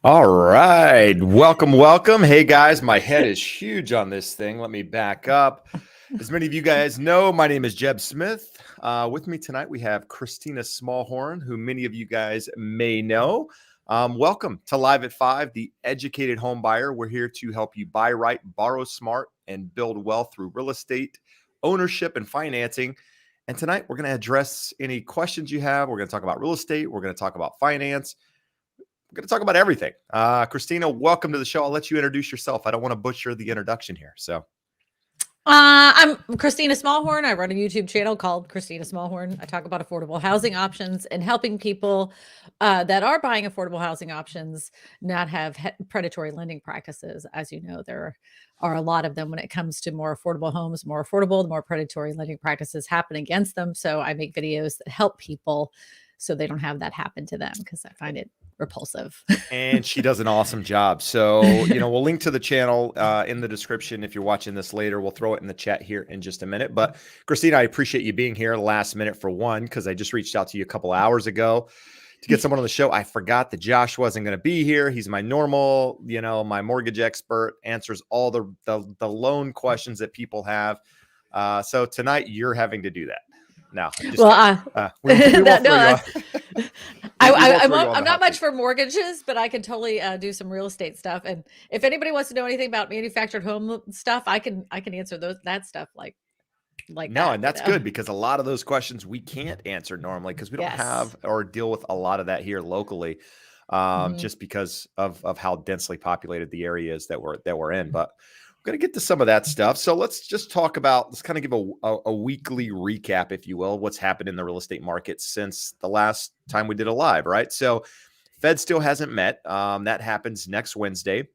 All right. Welcome, welcome. Hey, guys, my head is huge on this thing. Let me back up. As many of you guys know, my name is Jeb Smith. With me tonight, we have Christina Smallhorn, who many of you guys may know. Welcome to Live at 5, the educated home buyer. We're here to help you buy right, borrow smart, and build wealth through real estate, ownership, and financing. And tonight, we're going to address any questions you have. We're going to talk about real estate. We're going to talk about finance. We're going to talk about everything. Christina, welcome to the show. I'll let you introduce yourself. I don't want to butcher the introduction here. So, I'm Christina Smallhorn. I run a YouTube channel called Christina Smallhorn. I talk about affordable housing options and helping people that are buying affordable housing options not have predatory lending practices. As you know, there are a lot of them when it comes to more affordable homes, more affordable, the more predatory lending practices happen against them. So I make videos that help people so they don't have that happen to them because I find it repulsive. and she does an awesome job. So, we'll link to the channel in the description. If you're watching this later, we'll throw it in the chat here in just a minute. But Christina, I appreciate you being here last minute for one, because I just reached out to you a couple hours ago to get someone on the show. I forgot that Josh wasn't going to be here. He's my normal, my mortgage expert, answers all the loan questions that people have. So tonight you're having to do that. No, Well, we won't throw you no, off. I'm I'm not much for mortgages, but I can totally do some real estate stuff. And if anybody wants to know anything about manufactured home stuff, I can answer that stuff like No, that. and that's good, because a lot of those questions we can't answer normally because we don't have or deal with a lot of that here locally, just because of how densely populated the area is that we're in. But we're going to get to some of that stuff. So let's kind of give a weekly recap, if you will, what's happened in the real estate market since the last time we did a live, right? So Fed still hasn't met. That happens next Wednesday.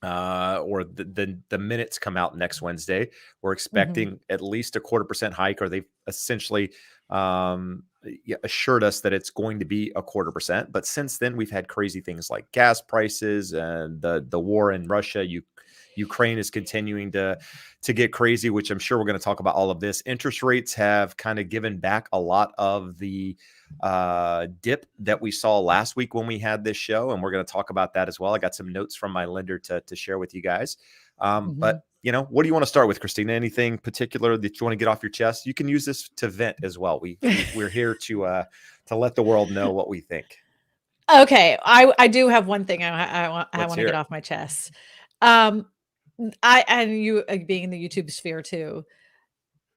Or the minutes come out next Wednesday. We're expecting at least a 0.25% hike, or they've essentially assured us that it's going to be a 0.25%. But since then, we've had crazy things like gas prices and the war in Russia. Ukraine is continuing to get crazy, which I'm sure we're going to talk about all of this. Interest rates have kind of given back a lot of the dip that we saw last week when we had this show, and we're going to talk about that as well. I got some notes from my lender to share with you guys. But what do you want to start with, Christina? Anything particular that you want to get off your chest? You can use this to vent as well. We're here to let the world know what we think. Okay, I do have one thing I want to get off my chest. And you being in the YouTube sphere too.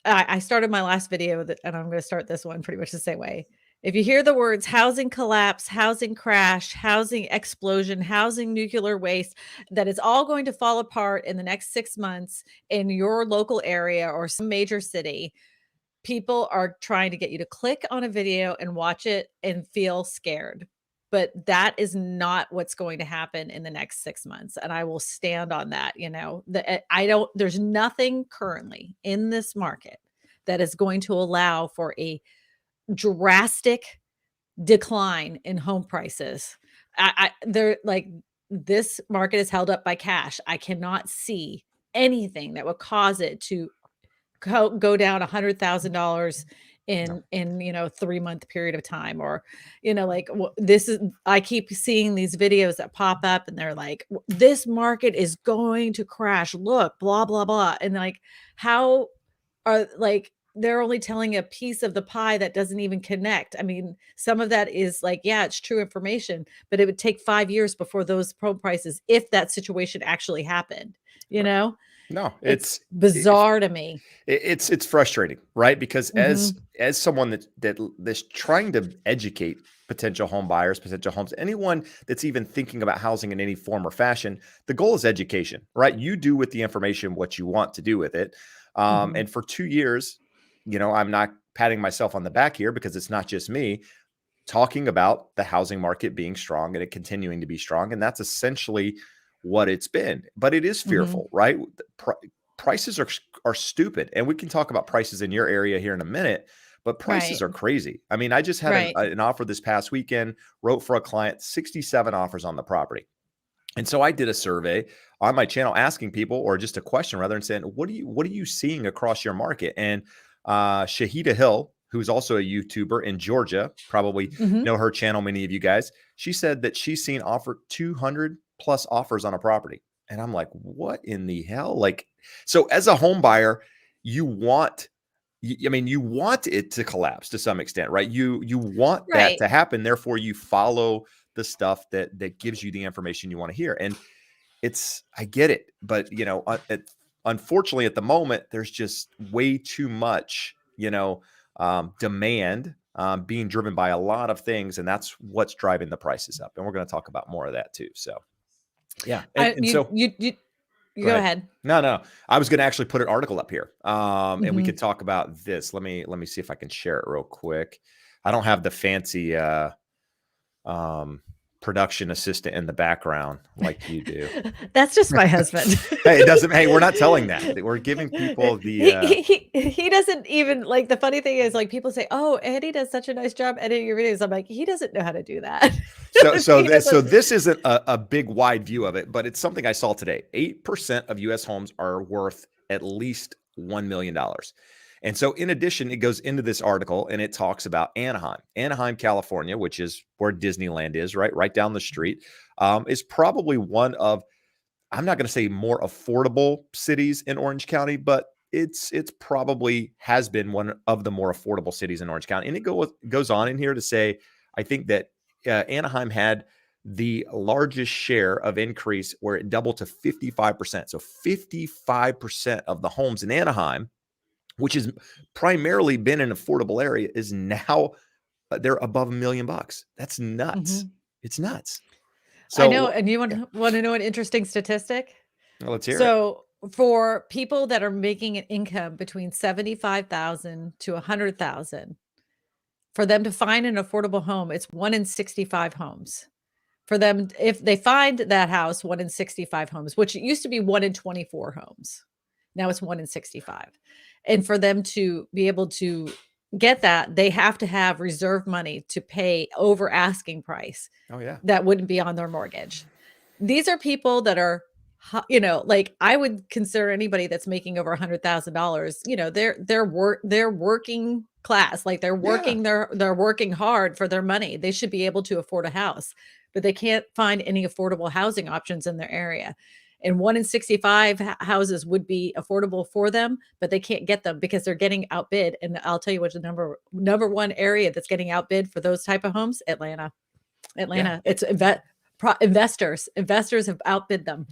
I started my last video and I'm going to start this one pretty much the same way. If you hear the words housing collapse, housing crash, housing explosion, housing nuclear waste, that it's all going to fall apart in the next 6 months in your local area or some major city, people are trying to get you to click on a video and watch it and feel scared. But that is not what's going to happen in the next 6 months. And I will stand on that. There's nothing currently in this market that is going to allow for a drastic decline in home prices. They're like, this market is held up by cash. I cannot see anything that would cause it to go down $100,000 in 3-month period of time, or I keep seeing these videos that pop up and they're like, this market is going to crash, look, blah blah blah, and like, how are they're only telling a piece of the pie that doesn't even connect. I mean, some of that is like, yeah, it's true information, but it would take 5 years before those home prices, if that situation actually happened, No, it's bizarre to me. It's frustrating, right? Because as someone that's trying to educate potential home buyers, potential homes, anyone that's even thinking about housing in any form or fashion, the goal is education, right? You do with the information what you want to do with it. And for 2 years, I'm not patting myself on the back here, because it's not just me talking about the housing market being strong and it continuing to be strong. And that's essentially what it's been. But it is fearful, right? Prices are stupid. And we can talk about prices in your area here in a minute, but prices are crazy. I mean, I just had an offer this past weekend, wrote for a client, 67 offers on the property. And so I did a survey on my channel asking people, or just a question rather, and saying, what are you seeing across your market? And Shahida Hill, who's also a YouTuber in Georgia, probably know her channel, many of you guys. She said that she's seen 200 plus offers on a property. And I'm like, what in the hell? Like, so as a home buyer, you want it to collapse to some extent, right? You want that to happen. Therefore, you follow the stuff that gives you the information you want to hear. And I get it, but unfortunately at the moment, there's just way too much, demand being driven by a lot of things. And that's what's driving the prices up. And we're going to talk about more of that too. So yeah. You go ahead. No. I was going to actually put an article up here. And we could talk about this. Let me see if I can share it real quick. I don't have the fancy production assistant in the background like you do. That's just my husband. Hey, we're not telling that. We're giving people the he doesn't even, like, the funny thing is, like, people say, "Oh, Eddie does such a nice job editing your videos." I'm like, he doesn't know how to do that. So this isn't a big wide view of it, but it's something I saw today. 8% of US homes are worth at least $1 million. And so in addition, it goes into this article and it talks about Anaheim, California, which is where Disneyland is, right down the street, is probably one of, I'm not going to say more affordable cities in Orange County, but it's probably has been one of the more affordable cities in Orange County. And it goes on in here to say, I think that Anaheim had the largest share of increase where it doubled to 55%. So 55% of the homes in Anaheim, which has primarily been an affordable area, is now they're above $1 million. That's nuts. It's nuts. So I know. And you want to know an interesting statistic? Well, let's hear it. So for people that are making an income between $75,000 to $100,000, for them to find an affordable home, it's 1 in 65 homes. For them, if they find that house, 1 in 65 homes, which it used to be 1 in 24 homes. Now it's 1 in 65. And for them to be able to get that, they have to have reserve money to pay over asking price. Oh yeah. That wouldn't be on their mortgage. These are people that are, like, I would consider anybody that's making over $100,000, they're working class, like they're working, they're working hard for their money. They should be able to afford a house, but they can't find any affordable housing options in their area. And 1 in 65 houses would be affordable for them, but they can't get them because they're getting outbid. And I'll tell you what the number one area that's getting outbid for those type of homes, Atlanta. Yeah. It's investors have outbid them.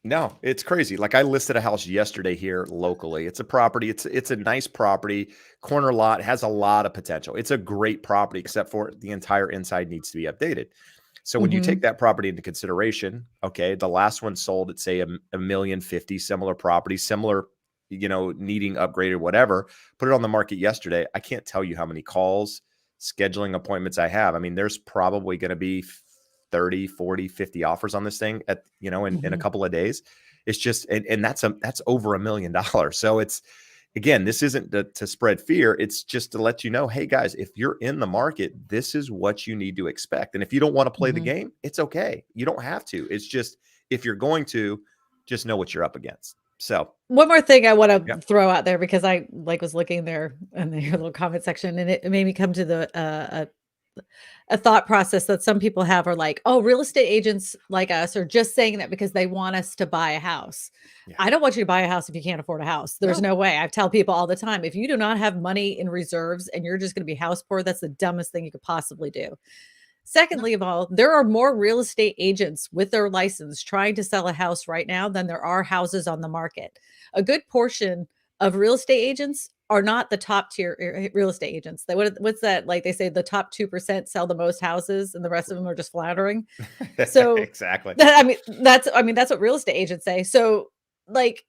No, it's crazy. Like, I listed a house yesterday here locally. It's a property. It's a nice property, corner lot, has a lot of potential. It's a great property, except for the entire inside needs to be updated. So when you take that property into consideration, okay, the last one sold at, say, $1,050,000, similar property, similar, needing upgraded, whatever, put it on the market yesterday. I can't tell you how many calls, scheduling appointments I have. I mean, there's probably going to be 30, 40, 50 offers on this thing in a couple of days. It's just, and that's over $1 million. So it's, again, this isn't to spread fear. It's just to let you know, hey guys, if you're in the market, this is what you need to expect. And if you don't want to play the game, it's okay. You don't have to. It's just, if you're going to, just know what you're up against. So one more thing I want to throw out there, because I was looking there in your little comment section, and it made me come to the a thought process that some people have, are like, oh, real estate agents like us are just saying that because they want us to buy a house. Yeah. I don't want you to buy a house if you can't afford a house. There's no way. I tell people all the time, if you do not have money in reserves and you're just going to be house poor, that's the dumbest thing you could possibly do. Secondly of all, there are more real estate agents with their license trying to sell a house right now than there are houses on the market. A good portion of real estate agents are not the top tier real estate agents. What's that? Like, they say the top 2% sell the most houses and the rest of them are just floundering. So exactly. That's what real estate agents say. So, like,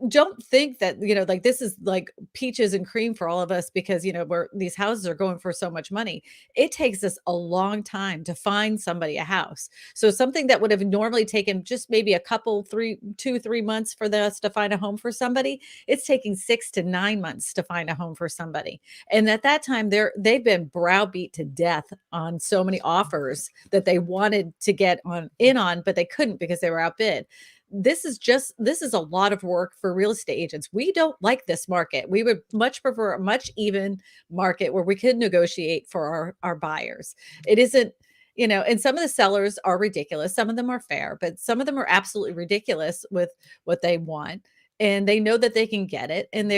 don't think that, like, this is like peaches and cream for all of us because, where these houses are going for so much money. It takes us a long time to find somebody a house. So something that would have normally taken just maybe a couple, 2-3 months for us to find a home for somebody, it's taking 6 to 9 months to find a home for somebody. And at that time, they've been browbeat to death on so many offers that they wanted to get on, but they couldn't because they were outbid. this is a lot of work for real estate agents. We don't like this market. We would much prefer a much even market where we could negotiate for our buyers. It isn't, and some of the sellers are ridiculous. Some of them are fair, but some of them are absolutely ridiculous with what they want. And they know that they can get it, and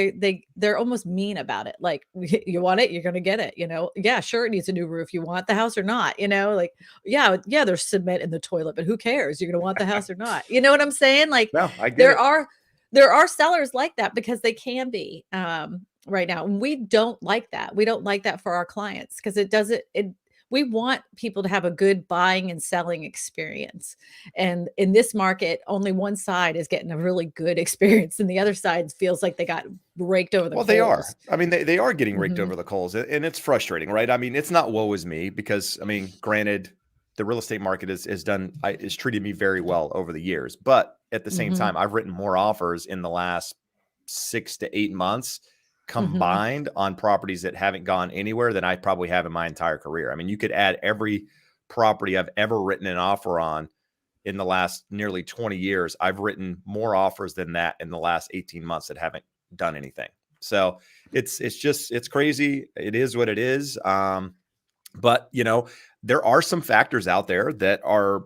they're almost mean about it. Like, you want it, you're going to get it. Yeah, sure, it needs a new roof. You want the house or not? Like, yeah, there's cement in the toilet, but who cares? You're going to want the house or not? You know what I'm saying? Like, No, I get there it. are sellers like that, because they can be right now, and we don't like that. We don't like that for our clients, because we want people to have a good buying and selling experience. And in this market, only one side is getting a really good experience, and the other side feels like they got raked over the coals. They are. I mean, they are getting raked Mhm. over the coals, and it's frustrating, right? I mean, it's not woe is me, because, I mean, granted, the real estate market is treated me very well over the years, but at the same Mhm. time, I've written more offers in the last 6 to 8 months Mhm. combined on properties that haven't gone anywhere than I probably have in my entire career. I mean, you could add every property I've ever written an offer on in the last nearly 20 years. I've written more offers than that in the last 18 months that haven't done anything. So it's crazy. It is what it is. But there are some factors out there that are,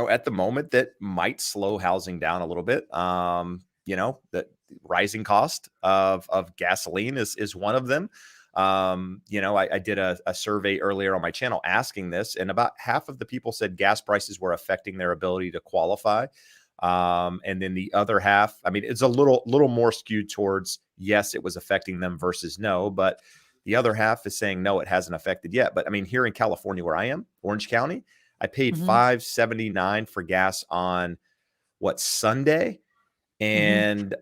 at the moment, that might slow housing down a little bit. That rising cost of gasoline is one of them. I did a survey earlier on my channel asking this, and about half of the people said gas prices were affecting their ability to qualify. And then the other half, I mean, it's a little more skewed towards yes, it was affecting them versus no, but the other half is saying no, it hasn't affected yet. But I mean, here in California, where I am, Orange County, I paid Mhm. $5.79 for gas on Sunday, Mhm. and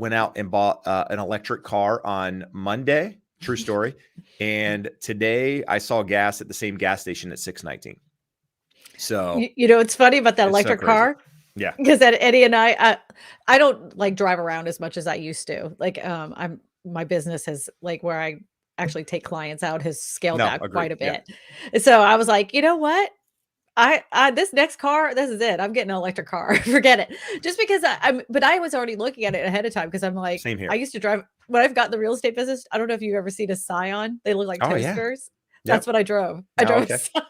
went out and bought an electric car on Monday. True story. And today I saw gas at the same gas station at 6.19. So It's funny about that it's so electric crazy. car, Yeah. because that Eddie and I don't like drive around as much as I used to. Like, my business has, like, where I actually take clients out, has scaled No, back agreed. quite a Yeah. bit. And so I was like, you know what? This next car, this is it. I'm getting an electric car. Forget it. Just because but I was already looking at it ahead of time, because I'm like, Same I here. used to drive when I've got in the real estate business. I don't know if you've ever seen a Scion. They look like Oh yeah. toasters. That's Yep. what I drove. I Oh, drove a okay. Scion.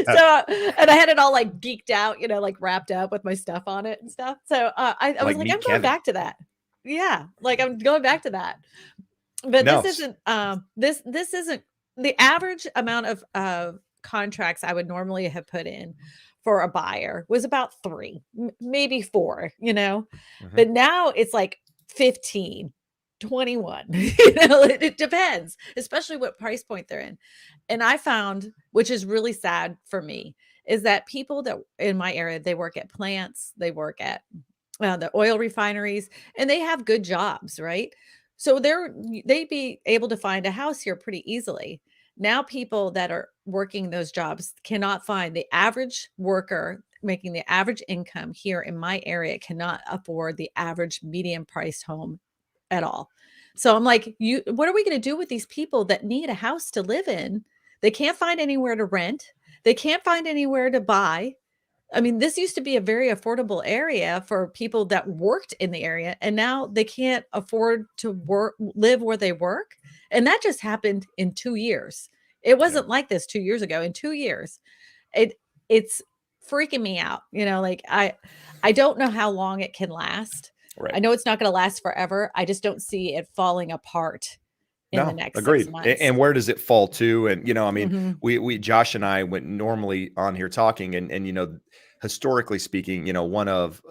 So, and I had it all like geeked out, like wrapped up with my stuff on it and stuff. So I was Like like, I'm meet going Kevin. back to that. Yeah, like I'm going back to that. But No. this isn't this isn't the average amount of contracts I would normally have put in for a buyer was about 3, maybe 4, Mhm. but now it's like 15, 21. It depends, especially what price point they're in. And I found, which is really sad for me, is that people that in my area, they work at plants, they work at the oil refineries, and they have good jobs, right? So they'd be able to find a house here pretty easily. Now people that are working those jobs cannot find the average worker making the average income here in my area cannot afford the average medium priced home at all. So I'm like, what are we going to do with these people that need a house to live in? They can't find anywhere to rent. They can't find anywhere to buy. I mean, this used to be a very affordable area for people that worked in the area, and now they can't afford to live where they work. And that just happened in 2 years. It Yeah. wasn't like this 2 years ago. In 2 years, it it's freaking me out. Like, I don't know how long it can last. Right. I know it's not going to last forever. I just don't see it falling apart in the No, next 6 agreed. months. And where does it fall to? And I mean, Mhm. we Josh and I went normally on here talking, and historically speaking, one of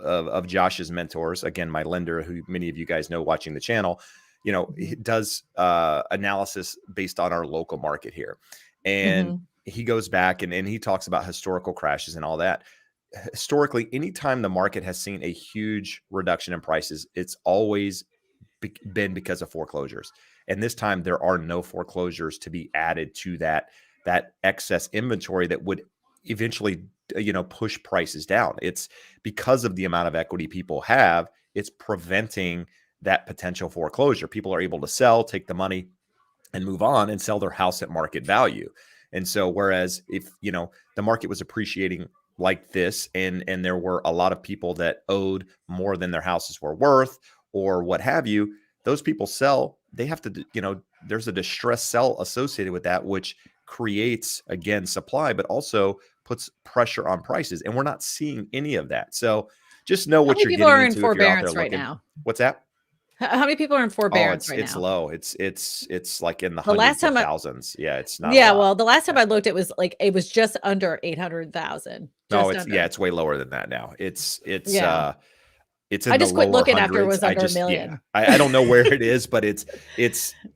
Josh's mentors, again, my lender, who many of you guys know watching the channel, he Mhm. does analysis based on our local market here, and Mhm. he goes back and he talks about historical crashes and all that. Historically, anytime the market has seen a huge reduction in prices, it's always been because of foreclosures. And this time there are no foreclosures to be added to that excess inventory that would eventually push prices down. It's because of the amount of equity people have, it's preventing that potential foreclosure. People are able to sell, take the money, and move on and sell their house at market value. And so whereas if the market was appreciating like this, and there were a lot of people that owed more than their houses were worth or what have you, those people sell. They have to, there's a distress sell associated with that, which creates, again, supply, but also puts pressure on prices. And we're not seeing any of that. So just know How what many you're people getting are in into if you're out there forbearance right looking. now? What's that? How many people are in Oh, forbearance right it's now? low. It's like in the The last hundreds of time thousands. Yeah, it's not a yeah, lot. well, the last time Yeah. I looked, it was just under 800,000, No, just under. it's way lower than that now. Yeah. It's I in the just quit lower looking after it hundreds. was under a million. I don't know where it is, but it's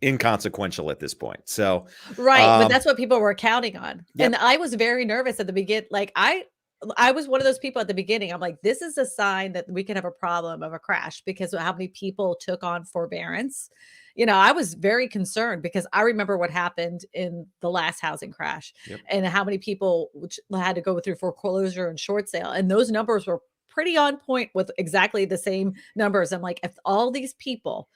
inconsequential at this point. So, Right, but um, that's what people were counting on, and yep. I was very nervous at the like, I was one of those people at the beginning. I'm like, "This is a sign that we could have a problem of a crash," because of how many people took on forbearance. I was very concerned because I remember what happened in the last housing crash Yep. and how many people which had to go through foreclosure and short sale, and those numbers were pretty on point with exactly the same numbers. I'm like, if all these people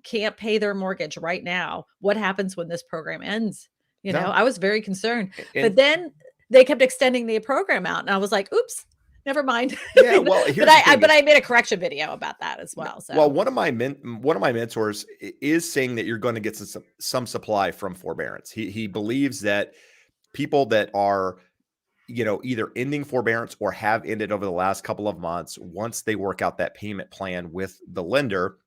can't pay their mortgage right now, what happens when this program ends? No. I was very concerned. But And then they kept extending the program out, and I was like, "Oops, never mind." yeah, well, But here's the thing but is, I made a correction video about that as well. well, So, one of my mentors is saying that you're going to get some supply from forbearance. He believes that people that are, either ending forbearance or have ended over the last couple of months, once they work out that payment plan with the lender,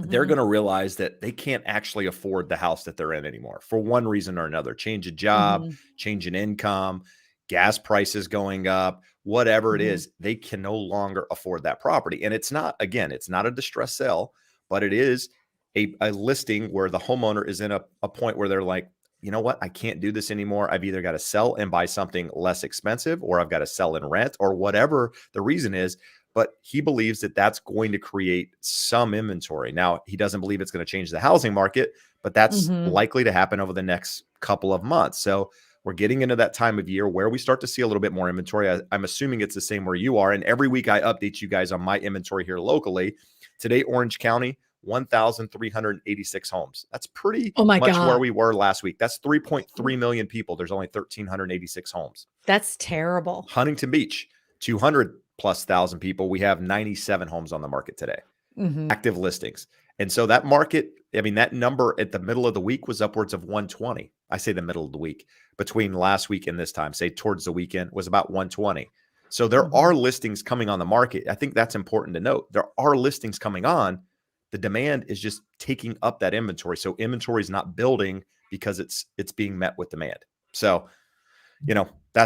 they're mhm, going to realize that they can't actually afford the house that they're in anymore for one reason or another. Change of job, mhm, change in income, gas prices going up, whatever it mhm, is, they can no longer afford that property. And it's not, again, it's not a distress sale, but it is a listing where the homeowner is in a point where they're like, you know what? I can't do this anymore. I've either got to sell and buy something less expensive, or I've got to sell and rent, or whatever the reason is. But he believes that that's going to create some inventory. Now, he doesn't believe it's going to change the housing market, but that's mhm. likely to happen over the next couple of months. So we're getting into that time of year where we start to see a little bit more inventory. I'm assuming it's the same where you are. And every week I update you guys on my inventory here locally. Today, Orange County, 1,386 homes. That's pretty Oh my much where god, we were last week. That's 3.3 million people. There's only 1,386 homes. that's terrible. Huntington Beach, 200 plus thousand people. We have 97 homes on the market today, Mhm, active listings. And so that market, I mean, that number at the middle of the week was upwards of 120. I say the middle of the week, between last week and this time, say towards the weekend, was about 120. So there are mhm. listings coming on the market. I think that's important to note. There are listings coming on. The demand is just taking up that inventory. So inventory is not building because it's being met with demand. So,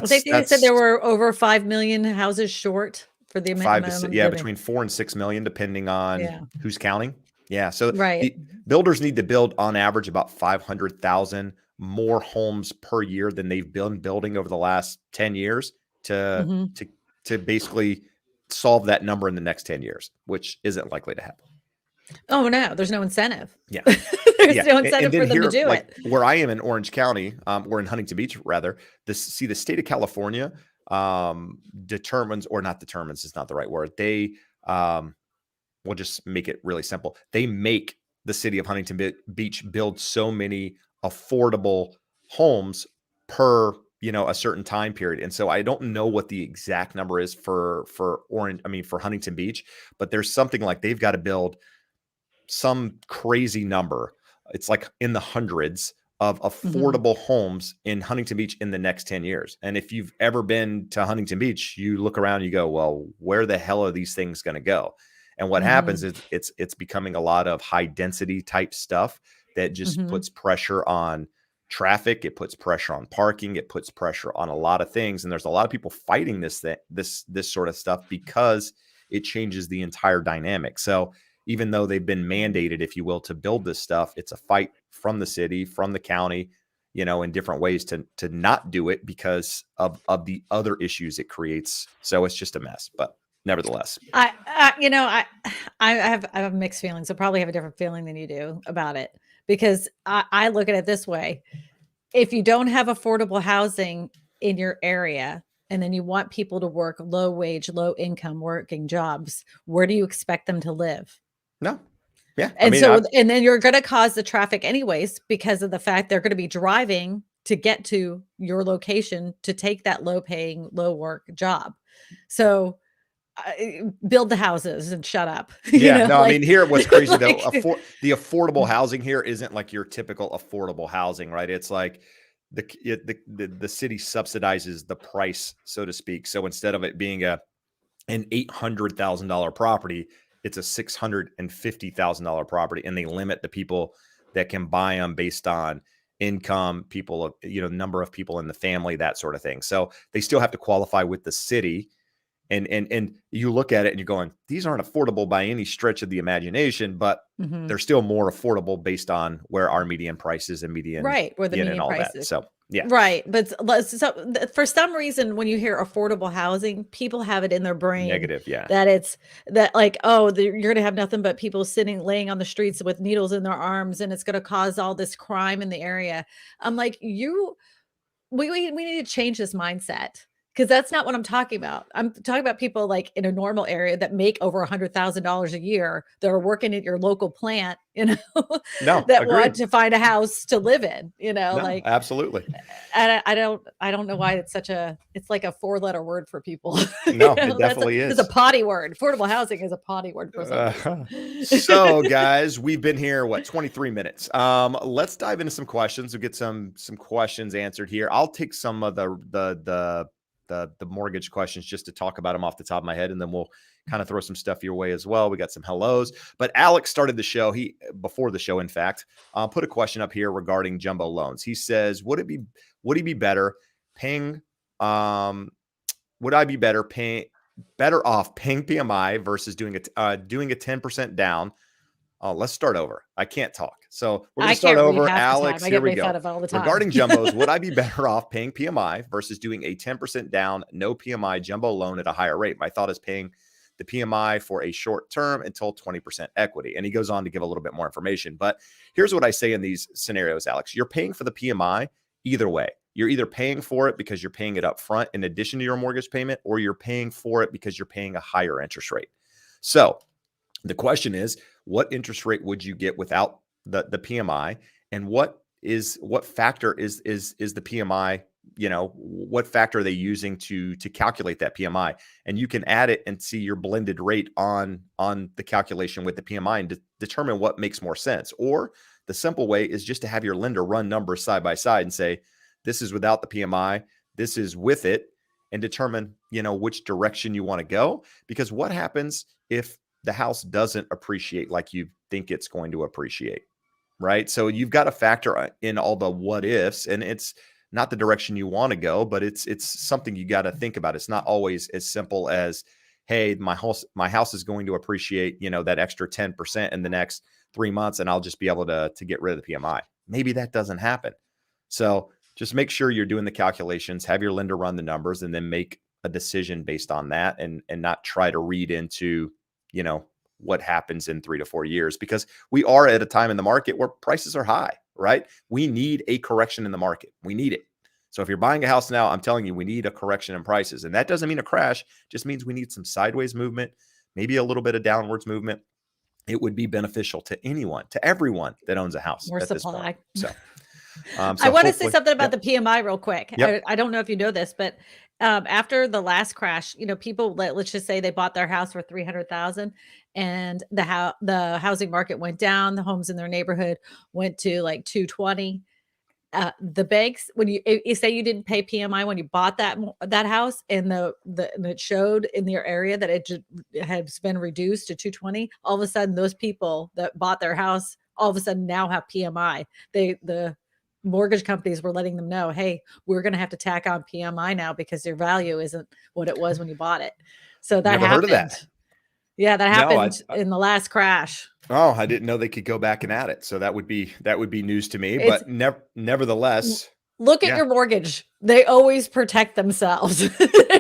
I think they said that's there were over 5 million houses short for the five to six, minimum yeah, living. between 4 and 6 million, depending on Yeah, who's counting. Yeah. So right. the builders need to build on average about 500,000 more homes per year than they've been building over the last 10 years to, Mhm. to, to basically solve that number in the next 10 years, which isn't likely to happen. Oh, no, there's no incentive. Yeah. There's Yeah. no And incentive then for them to here, do like it. where I am in Orange County, we're in Huntington Beach, rather. The state of California determines, or not determines is not the right word. They, we'll just make it really simple. They make the city of Huntington Beach build so many affordable homes per, a certain time period. And so I don't know what the exact number is for Huntington Beach, but there's something like they've got to build some crazy number. It's like in the hundreds of Mhm, affordable homes in Huntington Beach in the next 10 years. And if you've ever been to Huntington Beach, you look around, you go, well, where the hell are these things going to go? And what happens mhm, is it's becoming a lot of high density type stuff that just mhm. puts pressure on traffic. It puts pressure on parking. It puts pressure on a lot of things. And there's a lot of people fighting this sort of stuff because it changes the entire dynamic. So even though they've been mandated, if you will, to build this stuff, it's a fight from the city, from the county, in different ways to not do it because of the other issues it creates. So it's just a mess. But nevertheless, I have mixed feelings. I probably have a different feeling than you do about it because I look at it this way. If you don't have affordable housing in your area and then you want people to work low wage, low income working jobs, where do you expect them to live? no, yeah, I And mean, so and then you're gonna cause the traffic anyways because of the fact they're gonna be driving to get to your location to take that low paying, low work job. So build the houses and shut up. Yeah, no, I mean, here what's crazy though, like, the affordable housing here isn't like your typical affordable housing, right? It's like the city subsidizes the price, so to speak. So instead of it being an $800,000 property, it's a $650,000 property, and they limit the people that can buy them based on income, people, number of people in the family, that sort of thing. So they still have to qualify with the city. And you look at it and you're going, these aren't affordable by any stretch of the imagination, but they're still more affordable based on where our median price is and median, right, where the and median all price that. is. So yeah, right. But for some reason, when you hear affordable housing, people have it in their brain negative. Yeah, that it's that like, oh, you're going to have nothing but people laying on the streets with needles in their arms, and it's going to cause all this crime in the area. I'm like, we need to change this mindset, because that's not what I'm talking about. I'm talking about people like in a normal area that make over $100,000 a year that are working at your local plant, no, that agreed. want to find a house to live in, No, like absolutely. I don't know why it's like a 4-letter word for people. No, it definitely It's a is. potty word. Affordable housing is a potty word for some reason. So guys, we've been here, 23 minutes. Let's dive into some questions. We'll get some questions answered here. I'll take some of the mortgage questions just to talk about them off the top of my head, and then we'll kind of throw some stuff your way as well. We got some hellos, but Alex started the show. Before the show, in fact, put a question up here regarding jumbo loans. He says, would he be better paying? Would I be better off paying PMI versus doing a 10% down? Let's start over. I can't talk. So we're going to start over. Alex, here we go. Regarding jumbos, would I be better off paying PMI versus doing a 10% down, no PMI jumbo loan at a higher rate? My thought is paying the PMI for a short term until 20% equity. And he goes on to give a little bit more information. But here's what I say in these scenarios, Alex. You're paying for the PMI either way. You're either paying for it because you're paying it up front in addition to your mortgage payment, or you're paying for it because you're paying a higher interest rate. So the question is, what interest rate would you get without the PMI, and what factor is the PMI? What factor are they using to calculate that PMI? And you can add it and see your blended rate on the calculation with the PMI and determine what makes more sense. Or the simple way is just to have your lender run numbers side by side and say, this is without the PMI, this is with it, and determine, which direction you want to go. Because what happens if the house doesn't appreciate like you think it's going to appreciate, right? So you've got to factor in all the what ifs, and it's not the direction you want to go, but it's something you got to think about. It's not always as simple as, hey, my house is going to appreciate, that extra 10% in the next 3 months, and I'll just be able to get rid of the PMI. Maybe that doesn't happen. So just make sure you're doing the calculations, have your lender run the numbers, and then make a decision based on that, and not try to read into, what happens in 3 to 4 years, because we are at a time in the market where prices are high, right? We need a correction in the market. We need it. So if you're buying a house now, I'm telling you, we need a correction in prices. And that doesn't mean a crash, just means we need some sideways movement, maybe a little bit of downwards movement. It would be beneficial to everyone that owns a house More at supply. This point. I want to say something about the PMI real quick. Yep. I don't know if you know this, but after the last crash, people, let's just say they bought their house for $300,000, and the housing market went down. The homes in their neighborhood went to like 220. The banks, when you say you didn't pay PMI when you bought that house, and and it showed in your area that it has been reduced to 220, all of a sudden those people that bought their house all of a sudden now have PMI. The mortgage companies were letting them know, hey, we're going to have to tack on PMI now because your value isn't what it was when you bought it. So that Never happened. heard of that. Yeah, that happened in the last crash. Oh, I didn't know they could go back and add it. So that would be news to me. But nevertheless, look at your mortgage. They always protect themselves.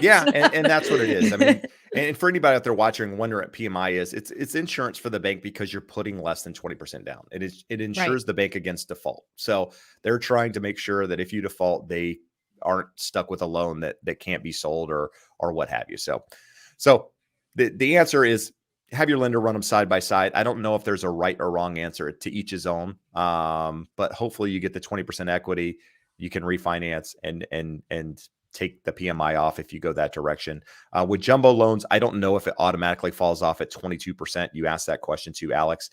Yeah, and that's what it is. I mean, and for anybody out there watching and wondering what PMI is, it's insurance for the bank because you're putting less than 20% down. It insures the bank against default. So they're trying to make sure that if you default, they aren't stuck with a loan that can't be sold or what have you. So the answer is, have your lender run them side by side. I don't know if there's a right or wrong answer, to each his own. But hopefully you get the 20% equity. you can refinance and take the PMI off if you go that direction. With jumbo loans, I don't know if it automatically falls off at 22%. You asked that question too, Alex.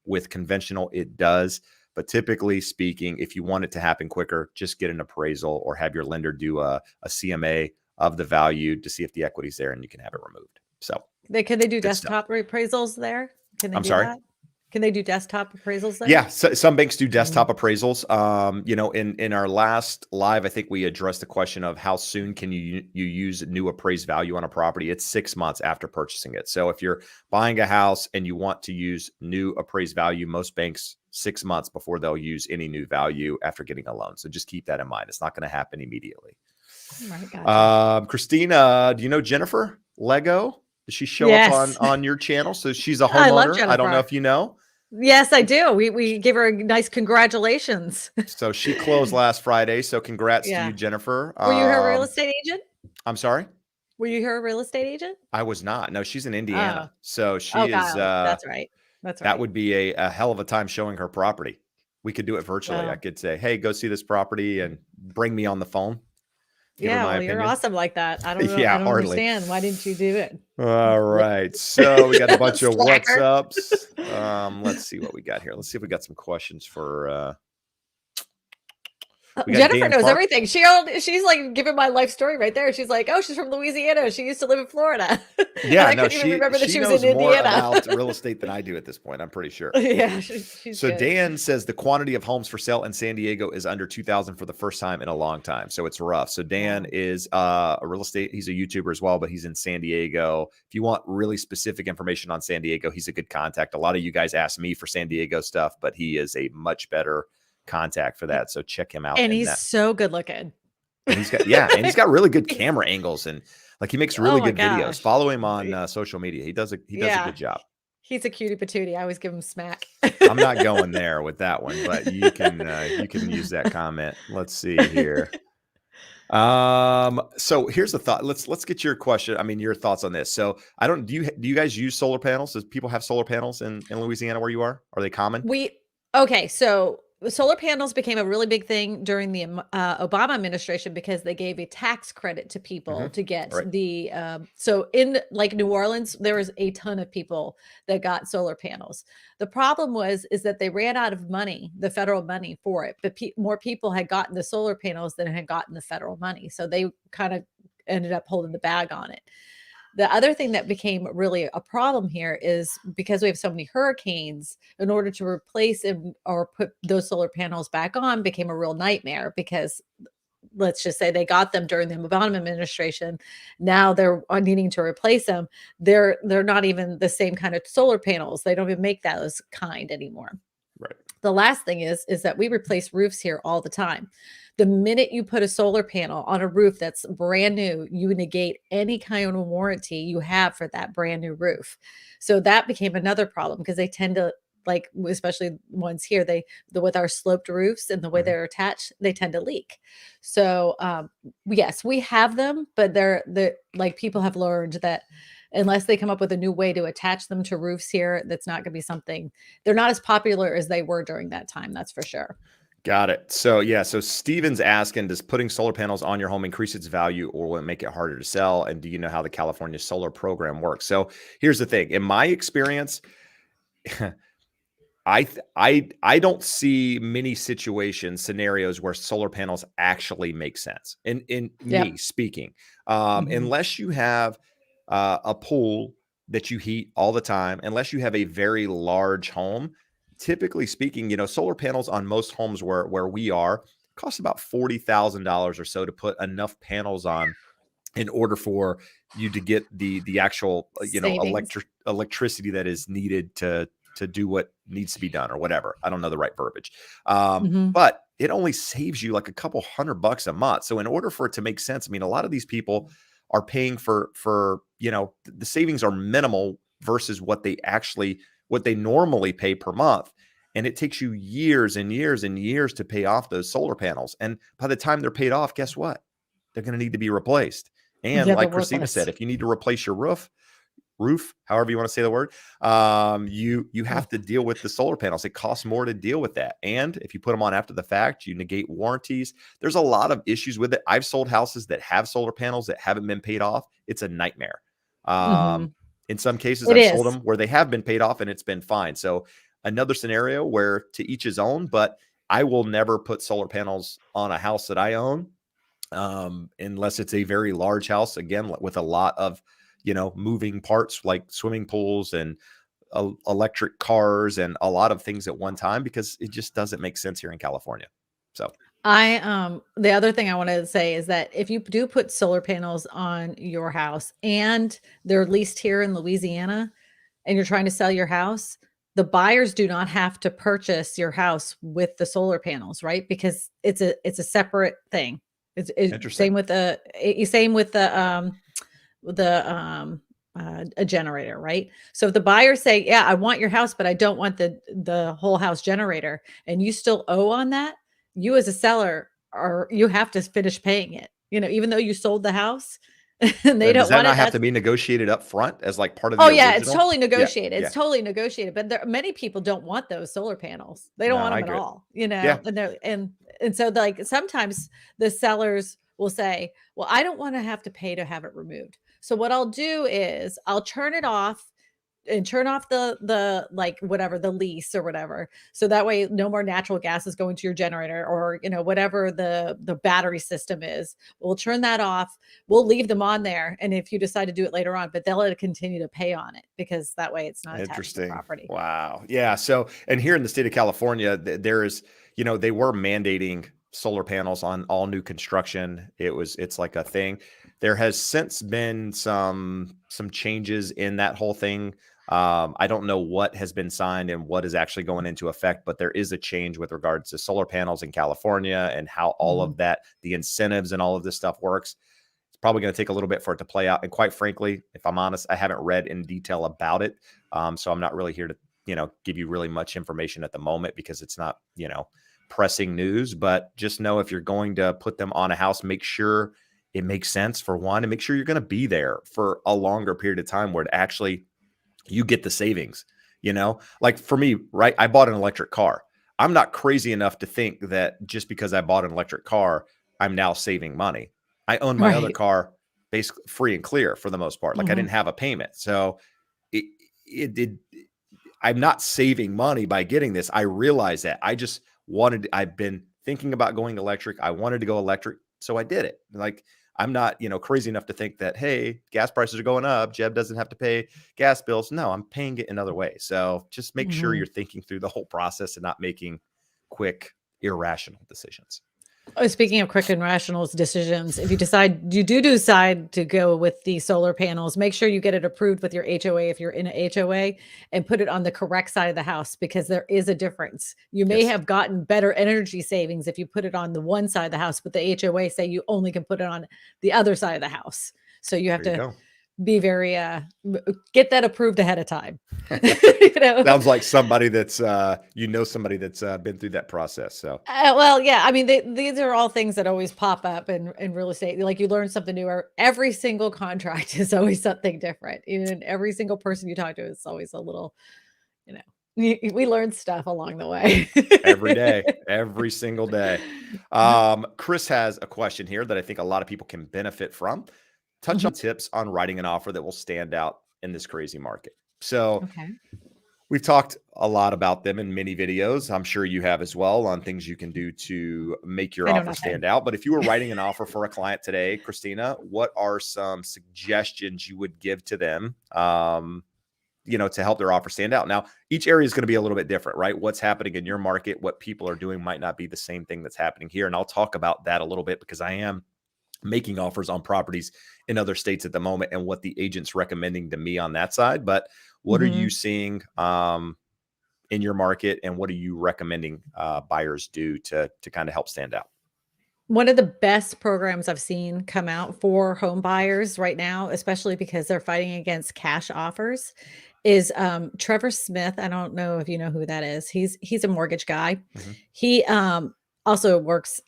With conventional, it does. But typically speaking, if you want it to happen quicker, just get an appraisal or have your lender do a CMA of the value to see if the equity's there, and you can have it removed. So can they do good stuff. desktop appraisals there? Can they I'm do sorry? that? Can they do desktop appraisals there? Yeah, so some banks do desktop appraisals. In our last live, I think we addressed the question of how soon can you use new appraised value on a property. It's 6 months after purchasing it. So if you're buying a house and you want to use new appraised value, most banks 6 months before they'll use any new value after getting a loan. So just keep that in mind. It's not going to happen immediately. Right, gotcha. Christina, do you know Jennifer Lego? Does she show up on your channel? So she's a homeowner. I love Jennifer. I don't know if you know. Yes, I do. We give her a nice congratulations. So she closed last Friday. So congrats to you, Jennifer. Were you her real estate agent? I'm sorry? Were you her real estate agent? I was not. No, she's in Indiana. So she is. That's right. That's right. That would be a hell of a time showing her property. We could do it virtually. Wow. I could say, hey, go see this property and bring me on the phone. You're awesome like that. I don't know. I don't understand. Why didn't you do it? All right. So we got a bunch of WhatsApps. Let's see what we got here. Let's see if we got some questions for Jennifer knows everything. She's like giving my life story right there. She's like, oh, she's from Louisiana. She used to live in Florida. Yeah, I couldn't even remember that she was in more Indiana. about real estate than I do at this point. I'm pretty sure. Yeah, she's so good. Dan says the quantity of homes for sale in San Diego is under 2,000 for the first time in a long time. So it's rough. So Dan is a real estate. He's a YouTuber as well, but he's in San Diego. If you want really specific information on San Diego, he's a good contact. A lot of you guys ask me for San Diego stuff, but he is a much better contact for that. So check him out. And he's so good looking. And he's got really good camera angles, and like he makes really good videos. Follow him on social media. He does a good job. He's a cutie patootie. I always give him smack. I'm not going there with that one, but you can use that comment. Let's see here. So here's the thought. Let's get your question. I mean, your thoughts on this. So do you guys use solar panels? Does people have solar panels in Louisiana where you are? Are they common? So solar panels became a really big thing during the Obama administration because they gave a tax credit to people to get so in like New Orleans, there was a ton of people that got solar panels. The problem is that they ran out of money, the federal money for it, but more people had gotten the solar panels than had gotten the federal money. So they kind of ended up holding the bag on it. The other thing that became really a problem here is because we have so many hurricanes, in order to replace or put those solar panels back on became a real nightmare because let's just say they got them during the Obama administration. Now they're needing to replace them. They're not even the same kind of solar panels. They don't even make those kind anymore. Right. The last thing is that we replace roofs here all the time. The minute you put a solar panel on a roof that's brand new, you negate any kind of warranty you have for that brand new roof. So that became another problem because they tend to, like, especially ones here, with our sloped roofs and the way they're attached, they tend to leak. So yes, we have them, but they're like, people have learned that unless they come up with a new way to attach them to roofs here, that's not going to be something. They're not as popular as they were during that time. That's for sure. Got it. So so Steven's asking, does putting solar panels on your home increase its value or will it make it harder to sell? And do you know how the California solar program works? So here's the thing. In my experience, I don't see many scenarios where solar panels actually make sense. In me speaking, unless you have a pool that you heat all the time, unless you have a very large home, typically speaking, solar panels on most homes where we are cost about $40,000 or so to put enough panels on in order for you to get the actual, electricity that is needed to do what needs to be done or whatever. I don't know the right verbiage. But it only saves you like a couple $100 a month. So in order for it to make sense, I mean, a lot of these people are paying for the savings are minimal versus what they normally pay per month. And it takes you years and years and years to pay off those solar panels. And by the time they're paid off, guess what? They're going to need to be replaced. And like Christina said, if you need to replace your roof, roof, however you want to say the word, you have to deal with the solar panels. It costs more to deal with that. And if you put them on after the fact, you negate warranties. There's a lot of issues with it. I've sold houses that have solar panels that haven't been paid off. It's a nightmare. In some cases, It I've sold is. them where they have been paid off and it's been fine. So another scenario where to each his own, but I will never put solar panels on a house that I own unless it's a very large house, again, with a lot of, moving parts like swimming pools and electric cars and a lot of things at one time, because it just doesn't make sense here in California. So the other thing I want to say is that if you do put solar panels on your house and they're leased here in Louisiana and you're trying to sell your house, the buyers do not have to purchase your house with the solar panels, right? Because it's a separate thing. It's interesting. same with a generator, right? So if the buyers say, yeah, I want your house, but I don't want the whole house generator, and you still owe on that, you as a seller you have to finish paying it, even though you sold the house and they Does don't that want not it. have to be negotiated up front as like part of Oh the yeah, it's original? totally negotiated. Yeah. It's totally negotiated. But many people don't want those solar panels. They don't No, want I them at agree. all, Yeah. and so like sometimes the sellers will say, well, I don't want to have to pay to have it removed. So what I'll do is I'll turn it off and turn off the like whatever the lease or whatever, so that way no more natural gas is going to your generator, or whatever the battery system is. We'll turn that off. We'll leave them on there, and if you decide to do it later on, but they'll continue to pay on it, because that way it's not attached to the Interesting. property. Wow. Yeah. So, and here in the state of California, there is, they were mandating solar panels on all new construction. It's like a thing. There has since been some changes in that whole thing. I don't know what has been signed and what is actually going into effect, but there is a change with regards to solar panels in California and how all of that, the incentives and all of this stuff works. Probably going to take a little bit for it to play out. And quite frankly, if I'm honest, I haven't read in detail about it. So I'm not really here to, give you really much information at the moment, because it's not, pressing news. But just know, if you're going to put them on a house, make sure it makes sense, for one, and make sure you're going to be there for a longer period of time where it actually you get the savings. Like for me, right? I bought an electric car. I'm not crazy enough to think that just because I bought an electric car, I'm now saving money. I own my other Right. car basically free and clear for the most part. Like I didn't have a payment. So it did. I'm not saving money by getting this. I realize that. I've been thinking about going electric. I wanted to go electric. So I did it. Like I'm not, crazy enough to think that, hey, gas prices are going up. Jeb doesn't have to pay gas bills. No, I'm paying it another way. So just make sure you're thinking through the whole process and not making quick, irrational decisions. Oh, speaking of quick and rational decisions, if you decide to go with the solar panels, make sure you get it approved with your HOA if you're in an HOA, and put it on the correct side of the house, because there is a difference. You may Yes. have gotten better energy savings if you put it on the one side of the house, but the HOA say you only can put it on the other side of the house. So you have There you to go. be very get that approved ahead of time. Sounds like somebody that's somebody that's been through that process. So Well, yeah, I mean, these are all things that always pop up in real estate. Like, you learn something new, or every single contract is always something different. Even every single person you talk to is always a little, we learn stuff along the way. every day, every single day. Chris has a question here that I think a lot of people can benefit from. Touch on tips on writing an offer that will stand out in this crazy market. So Okay. we've talked a lot about them in many videos. I'm sure you have as well, on things you can do to make your I know offer nothing. stand out. But if you were writing an offer for a client today, Christina, what are some suggestions you would give to them, to help their offer stand out? Now, each area is going to be a little bit different, right? What's happening in your market, what people are doing might not be the same thing that's happening here. And I'll talk about that a little bit, because I am making offers on properties in other states at the moment and what the agent's recommending to me on that side. But what are you seeing in your market, and what are you recommending buyers do to kind of help stand out? One of the best programs I've seen come out for home buyers right now, especially because they're fighting against cash offers, is Trevor Smith. I don't know if you know who that is. He's a mortgage guy. He also works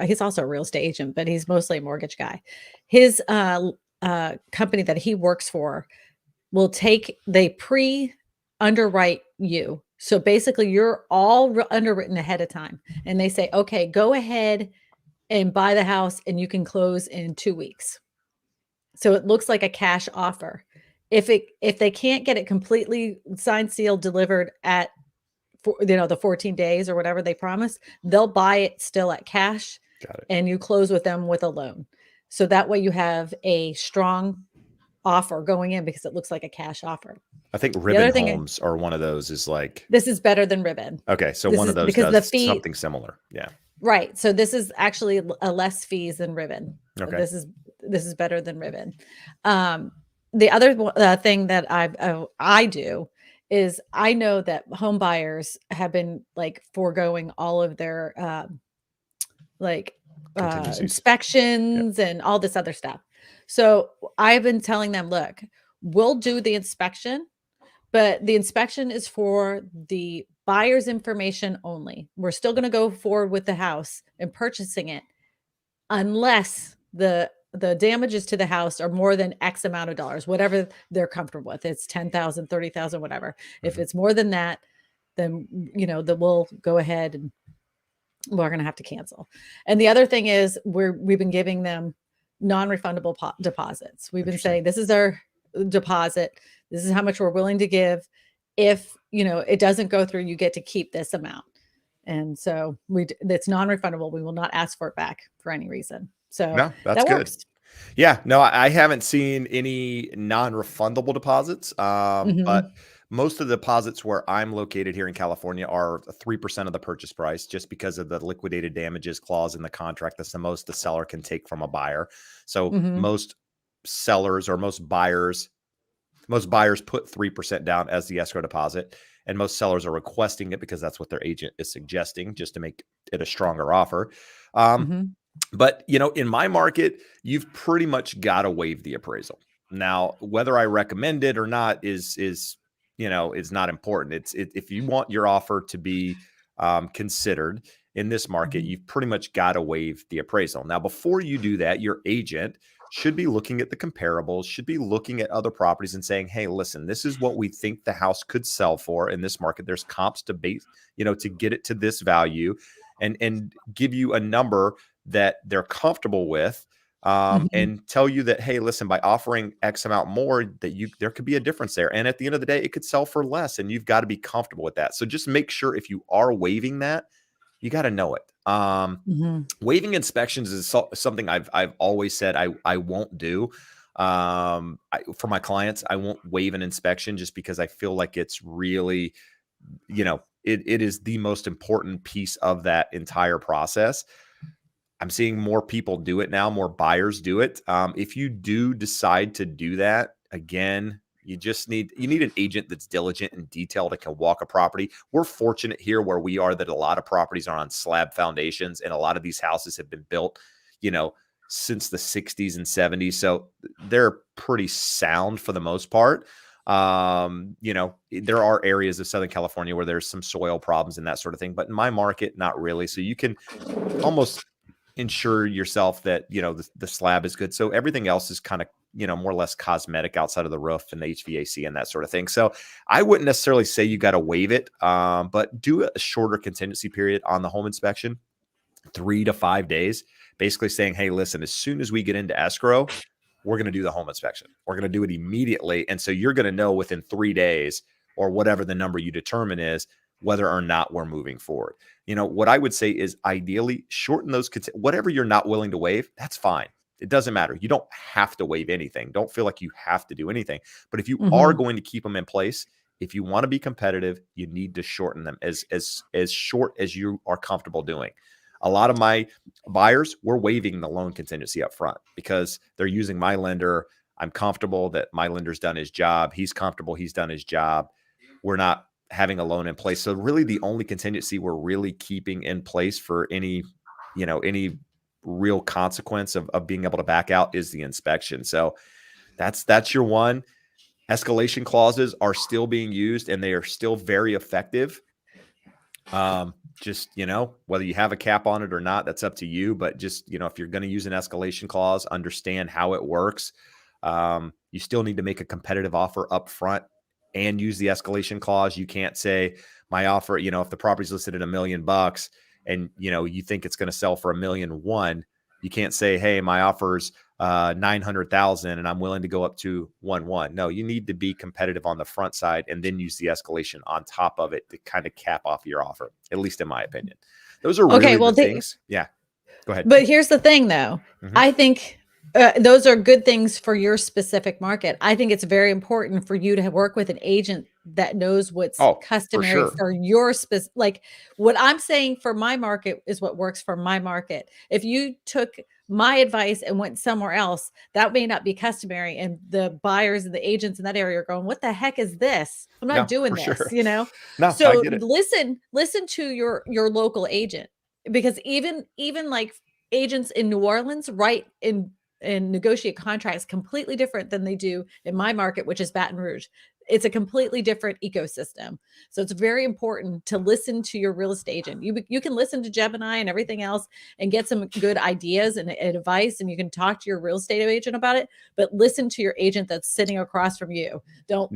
he's also a real estate agent, but he's mostly a mortgage guy. His company that he works for they pre-underwrite you. So basically you're all underwritten ahead of time, and they say, okay, go ahead and buy the house and you can close in 2 weeks. So it looks like a cash offer. If they can't get it completely signed, sealed, delivered at the 14 days or whatever they promise, they'll buy it still at cash. Got it. And you close with them with a loan. So that way you have a strong offer going in because it looks like a cash offer. I think Ribbon Homes are one of those is like. This is better than Ribbon. Okay. So one of those does something similar. Yeah. Right. So this is actually a less fees than Ribbon. Okay. This is better than Ribbon. The other thing that I do is I know that home buyers have been like foregoing all of their inspections and all this other stuff. So I've been telling them, look, we'll do the inspection, but the inspection is for the buyer's information only. We're still going to go forward with the house and purchasing it unless the damages to the house are more than X amount of dollars, whatever they're comfortable with. It's 10,000, 30,000, whatever. Mm-hmm. If it's more than that, then, we'll go ahead and we're going to have to cancel. And the other thing is we've been giving them non-refundable deposits. We've been saying, this is our deposit. This is how much we're willing to give. If, it doesn't go through, you get to keep this amount. And so it's non-refundable. We will not ask for it back for any reason. So no, that's good. Works. Yeah, no, I haven't seen any non-refundable deposits. But most of the deposits where I'm located here in California are 3% of the purchase price, just because of the liquidated damages clause in the contract. That's the most the seller can take from a buyer. So most sellers or most buyers put 3% down as the escrow deposit, and most sellers are requesting it because that's what their agent is suggesting, just to make it a stronger offer. But, in my market, you've pretty much got to waive the appraisal. Now, whether I recommend it or not is not important. It's if you want your offer to be considered in this market, you've pretty much got to waive the appraisal. Now, before you do that, your agent should be looking at the comparables, should be looking at other properties and saying, hey, listen, this is what we think the house could sell for in this market. There's comps to base, to get it to this value, and give you a number that they're comfortable with, and tell you that, hey, listen, by offering X amount more, there could be a difference there. And at the end of the day, it could sell for less, and you've got to be comfortable with that. So just make sure if you are waiving that, you got to know it. Waiving inspections is something I've always said I won't do. For my clients, I won't waive an inspection just because I feel like it's really, it is the most important piece of that entire process. I'm seeing more people do it now, more buyers do it. If you do decide to do that, again, you need an agent that's diligent and detailed and can walk a property. We're fortunate here where we are that a lot of properties are on slab foundations, and a lot of these houses have been built, since the 60s and 70s. So they're pretty sound for the most part. There are areas of Southern California where there's some soil problems and that sort of thing, but in my market, not really. So you can almost ensure yourself that, the slab is good. So everything else is kind of, more or less cosmetic outside of the roof and the HVAC and that sort of thing. So I wouldn't necessarily say you got to waive it, but do a shorter contingency period on the home inspection, 3 to 5 days, basically saying, hey, listen, as soon as we get into escrow, we're going to do the home inspection. We're going to do it immediately. And so you're going to know within 3 days, or whatever the number you determine is, whether or not we're moving forward. What I would say is ideally shorten those, whatever you're not willing to waive, that's fine. It doesn't matter. You don't have to waive anything. Don't feel like you have to do anything. But if you are going to keep them in place, if you want to be competitive, you need to shorten them as short as you are comfortable doing. A lot of my buyers, we're waiving the loan contingency up front because they're using my lender. I'm comfortable that my lender's done his job. He's comfortable he's done his job. We're not having a loan in place. So really the only contingency we're really keeping in place for any real consequence of being able to back out is the inspection. So that's your one. Escalation clauses are still being used and they are still very effective. Just, whether you have a cap on it or not, that's up to you. But just, if you're going to use an escalation clause, understand how it works. You still need to make a competitive offer up front and use the escalation clause. You can't say my offer, if the property's listed at $1 million and, you think it's going to sell for $1.1 million, you can't say, hey, my offer's 900,000 and I'm willing to go up to 1.1. No, you need to be competitive on the front side and then use the escalation on top of it to kind of cap off your offer, at least in my opinion. Those are really the things. Yeah. Go ahead. But here's the thing though. I think those are good things for your specific market. I think it's very important for you to work with an agent that knows what's customary for your specific. Like what I'm saying for my market is what works for my market. If you took my advice and went somewhere else, that may not be customary. And the buyers and the agents in that area are going, what the heck is this? I'm not doing this, No, So listen to your local agent, because even like agents in New Orleans write and negotiate contracts completely different than they do in my market, which is Baton Rouge. It's a completely different ecosystem. So it's very important to listen to your real estate agent. You can listen to Jeb and I and everything else and get some good ideas and advice, and you can talk to your real estate agent about it, but listen to your agent that's sitting across from you. Don't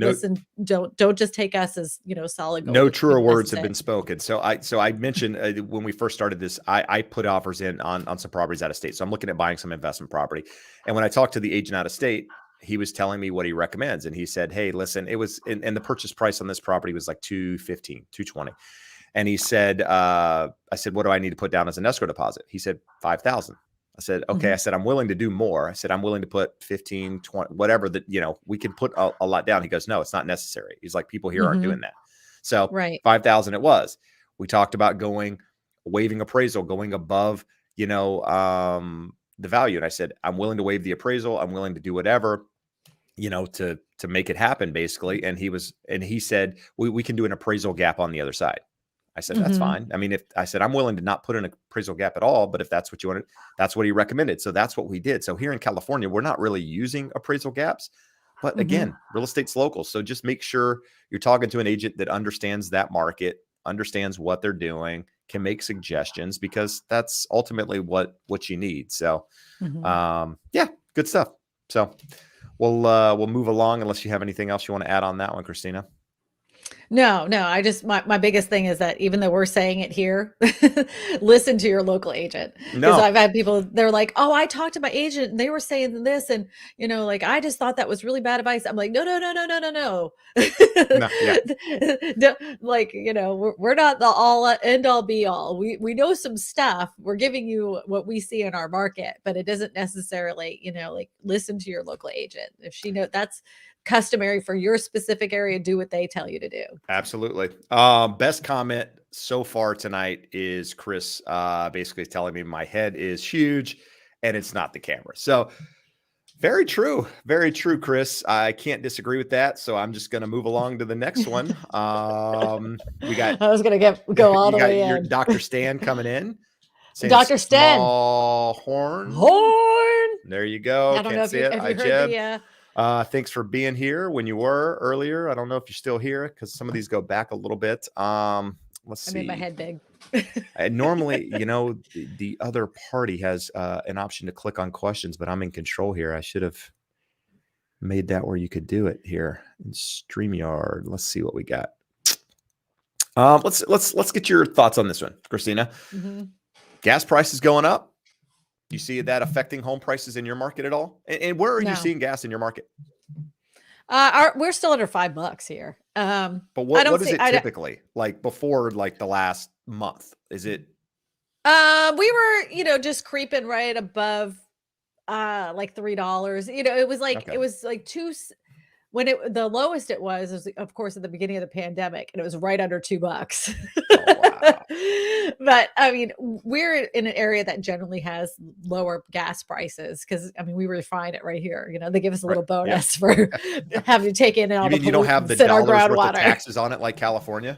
just take us as, solid gold. No truer words have been spoken. So I mentioned when we first started this, I put offers in on some properties out of state. So I'm looking at buying some investment property. And when I talked to the agent out of state, he was telling me what he recommends. And he said, hey, listen, it was, and the purchase price on this property was like $215, $220. And he said, I said, what do I need to put down as an escrow deposit? He said, $5,000. I said, okay. I said, I'm willing to do more. I said, I'm willing to put 15, 20, whatever that, we can put a lot down. He goes, no, it's not necessary. He's like, people here aren't doing that. So 5,000 it was. We talked about waiving appraisal, going above, the value. And I said, I'm willing to waive the appraisal. I'm willing to do whatever, to make it happen basically. And he said, we can do an appraisal gap on the other side. I said, that's fine. I mean, I'm willing to not put an appraisal gap at all, but if that's what you wanted, that's what he recommended. So that's what we did. So here in California, we're not really using appraisal gaps, but again, real estate's local. So just make sure you're talking to an agent that understands that market, understands what they're doing, can make suggestions, because that's ultimately what you need. So, yeah, good stuff. So we'll move along unless you have anything else you want to add on that one, Christina. No, I just, my biggest thing is that even though we're saying it here, listen to your local agent. Because I've had people, they're like, oh, I talked to my agent and they were saying this. And, like, I just thought that was really bad advice. I'm like, no. Like, we're not the all end all be all. We know some stuff. We're giving you what we see in our market, but it doesn't necessarily, like, listen to your local agent. If she knows that's customary for your specific area, do what they tell you to do. Absolutely. Best comment so far tonight is Chris basically telling me my head is huge and it's not the camera. So very true, Chris. I can't disagree with that. So I'm just going to move along to the next one. We got. I was going to go all the way your in. Dr. Stan coming in. Dr. Stan. Horn. There you go. I don't know if you heard Jeb. Thanks for being here when you were earlier. I don't know if you're still here because some of these go back a little bit. Let's see. I made my head big. Normally, the other party has an option to click on questions, but I'm in control here. I should have made that where you could do it here in StreamYard. Let's see what we got. Let's get your thoughts on this one, Christina. Gas prices going up. Do you see that affecting home prices in your market at all? And where are you seeing gas in your market? We're still under $5 here. But what is it typically like before, like the last month? Is it? We were, just creeping right above, like $3. It was like it was like when the lowest it was of course at the beginning of the pandemic, and it was right under $2. Oh, wow. But I mean, we're in an area that generally has lower gas prices because we refine it right here. They give us a little bonus for having to take in all the you don't have the dollars worth of taxes on it like California?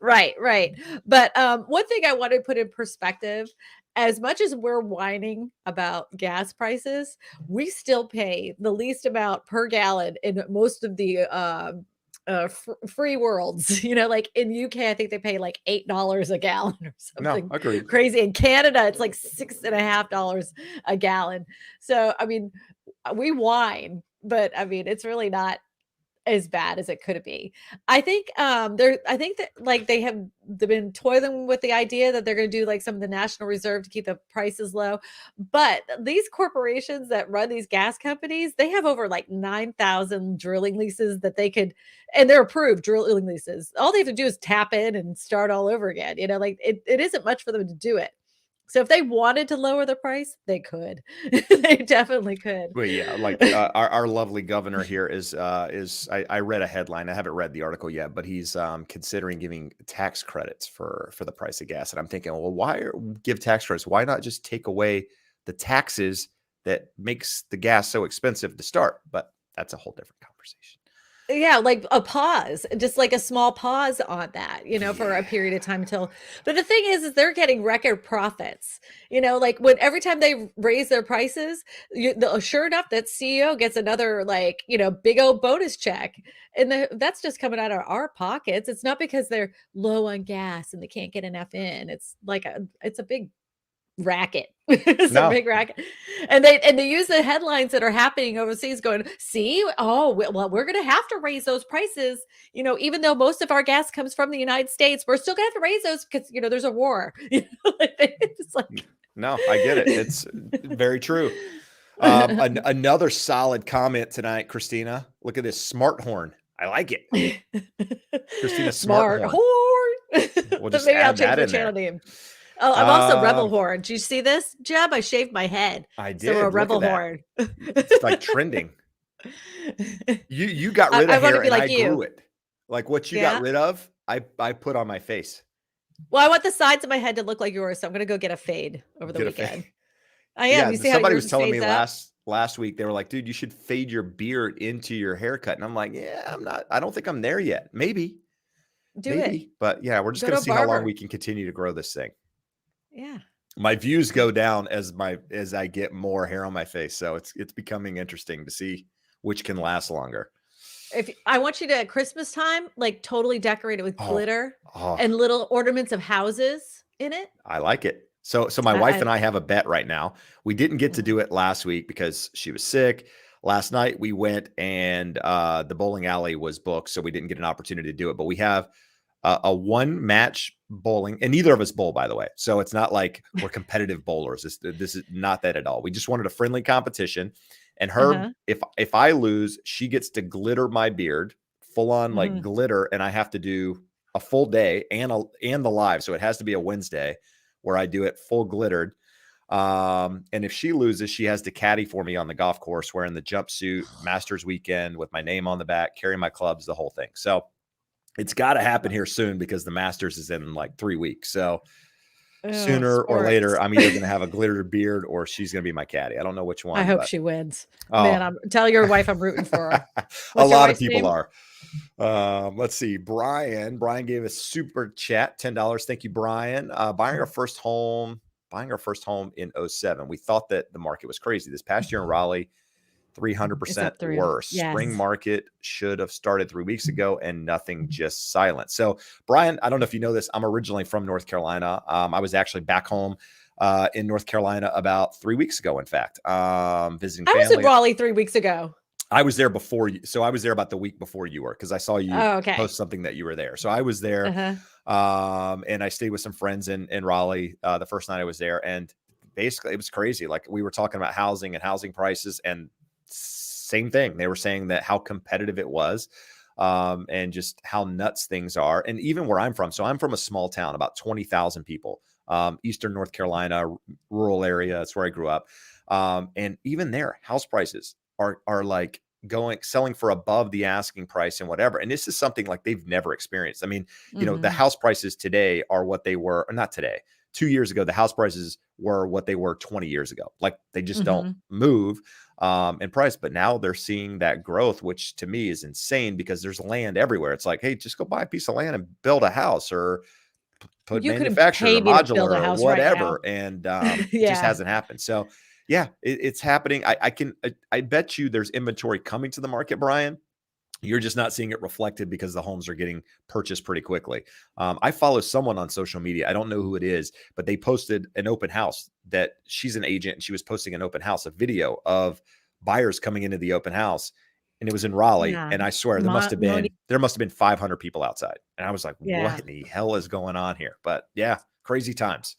Right. But one thing I want to put in perspective, as much as we're whining about gas prices, we still pay the least amount per gallon in most of the free worlds. Like in UK, I think they pay like $8 a gallon or something crazy. In Canada, it's like $6.50 a gallon. So, we whine, but I mean, it's really not as bad as it could be. I think I think that like they've been toiling with the idea that they're going to do like some of the National Reserve to keep the prices low. But these corporations that run these gas companies, they have over like 9,000 drilling leases that they could, and they're approved drilling leases. All they have to do is tap in and start all over again. Like it isn't much for them to do it. So if they wanted to lower the price, they could. They definitely could. Well, yeah, like our lovely governor here is I read a headline. I haven't read the article yet, but he's considering giving tax credits for the price of gas. And I'm thinking, well, give tax credits? Why not just take away the taxes that makes the gas so expensive to start? But that's a whole different conversation. Yeah, like a pause, just like a small pause on that, for a period of time but the thing is they're getting record profits, like when every time they raise their prices, sure enough, that CEO gets another like, big old bonus check. And that's just coming out of our pockets. It's not because they're low on gas and they can't get enough in. It's like it's a big racket. It's a No, big racket. And they use the headlines that are happening overseas going, see, oh, well, we're going to have to raise those prices. Even though most of our gas comes from the United States, we're still going to have to raise those because, there's a war. It's like, no, I get it. It's very true. Another solid comment tonight, Christina. Look at this smart horn. I like it. Christina smart horn. We'll just Maybe I'll add change that my in channel there. name. Oh, I'm also Rebel Horn. Did you see this, Jeb? I shaved my head. I did. So a Look Rebel at that. Horn. It's like trending. You got rid of I want to hair be and like I you. grew it. Like what you Yeah. got rid of, I put on my face. Well, I want the sides of my head to look like yours, so I'm going to go get a fade over the weekend. I am. Yeah, You see somebody how was yours telling me fades out? last week. They were like, "Dude, you should fade your beard into your haircut." And I'm like, "Yeah, I'm not. I don't think I'm there yet. Maybe, Do it. But yeah, we're just Go gonna to a see how long barber. we can continue to grow this thing." Yeah. My views go down as I get more hair on my face, so it's becoming interesting to see which can last longer. If I want you to at Christmas time, like totally decorate it with glitter Oh, and little ornaments of houses in it. I like it. So my wife and I have a bet right now. We didn't get to do it last week because she was sick. Last night we went and the bowling alley was booked, so we didn't get an opportunity to do it. But we have a one match bowling, and neither of us bowl, by the way. So it's not like we're competitive bowlers. This is not that at all. We just wanted a friendly competition. And her, if I lose, she gets to glitter my beard, full on like glitter, and I have to do a full day and the live. So it has to be a Wednesday where I do it full glittered. And if she loses, she has to caddy for me on the golf course, wearing the jumpsuit, Masters weekend with my name on the back, carry my clubs, the whole thing. So it's got to happen here soon because the Masters is in like 3 weeks. So sooner or later, I'm either going to have a glittered beard or she's going to be my caddy. I don't know which one. I hope she wins. Man, tell your wife I'm rooting for her. A lot of people are. Let's see. Brian gave us super chat, $10. Thank you, Brian. Buying our first home in 07. We thought that the market was crazy. This past year in Raleigh, 300% worse. Yes. Spring market should have started 3 weeks ago and nothing, just silent. So Brian, I don't know if you know this. I'm originally from North Carolina. I was actually back home in North Carolina about 3 weeks ago. In fact, visiting family. I was in Raleigh 3 weeks ago. I was there before you. So I was there about the week before you were, because I saw you post something that you were there. So I was there and I stayed with some friends in Raleigh the first night I was there. And basically it was crazy. Like we were talking about housing and housing prices, and same thing. They were saying that how competitive it was and just how nuts things are. And even where I'm from. So I'm from a small town, about 20,000 people, Eastern North Carolina, rural area. That's where I grew up. And even there, house prices are like selling for above the asking price and whatever. And this is something like they've never experienced. I mean, you know, the house prices today are what they were, or not today, 2 years ago, the house prices were what they were 20 years ago. Like they just don't move in price. But now they're seeing that growth, which to me is insane because there's land everywhere. It's like, hey, just go buy a piece of land and build a house, or put manufactured or modular or whatever. And it just hasn't happened. So yeah, it's happening. I bet you there's inventory coming to the market, Brian. You're just not seeing it reflected because the homes are getting purchased pretty quickly. I follow someone on social media. I don't know who it is, but they posted an open house that she's an agent, and she was posting an open house, a video of buyers coming into the open house, and it was in Raleigh. Yeah. And I swear there must have been 500 people outside. And I was like, Yeah. what in the hell is going on here? But yeah, crazy times.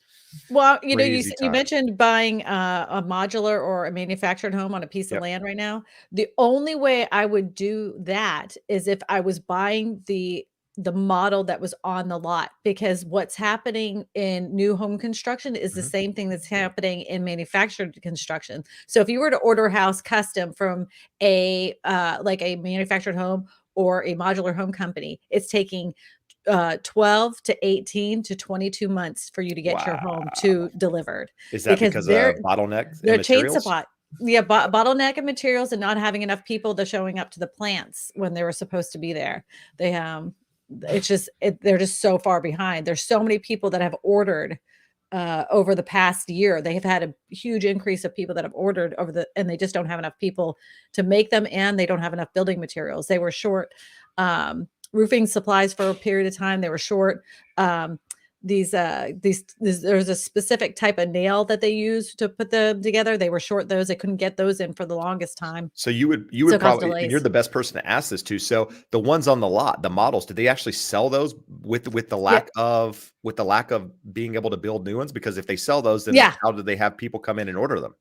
Well, you know, Crazy you times. mentioned buying a modular or a manufactured home on a piece of Yep. land right now. The only way I would do that is if I was buying the model that was on the lot, because what's happening in new home construction is the Mhm. same thing that's happening in manufactured construction. So if you were to order a house custom from a like a manufactured home or a modular home company, it's taking 12 to 18 to 22 months for you to get your home Wow. to delivered, Is that because because of bottlenecks and their chain materials? supply. Yeah, bottleneck of materials and not having enough people to showing up to the plants when they were supposed to be there. They it's just they're just so far behind. There's so many people that have ordered over the past year. They have had a huge increase of people that have ordered and they just don't have enough people to make them, and they don't have enough building materials. They were short roofing supplies for a period of time. They were short there's a specific type of nail that they use to put them together. They were short those. They couldn't get those in for the longest time. So you So would it caused probably, and you're delays. the best person to ask this to. So the ones on the lot, the models, did they actually sell those with the Yeah. lack of being able to build new ones? Because if they sell those, then Yeah. how do they have people come in and order them?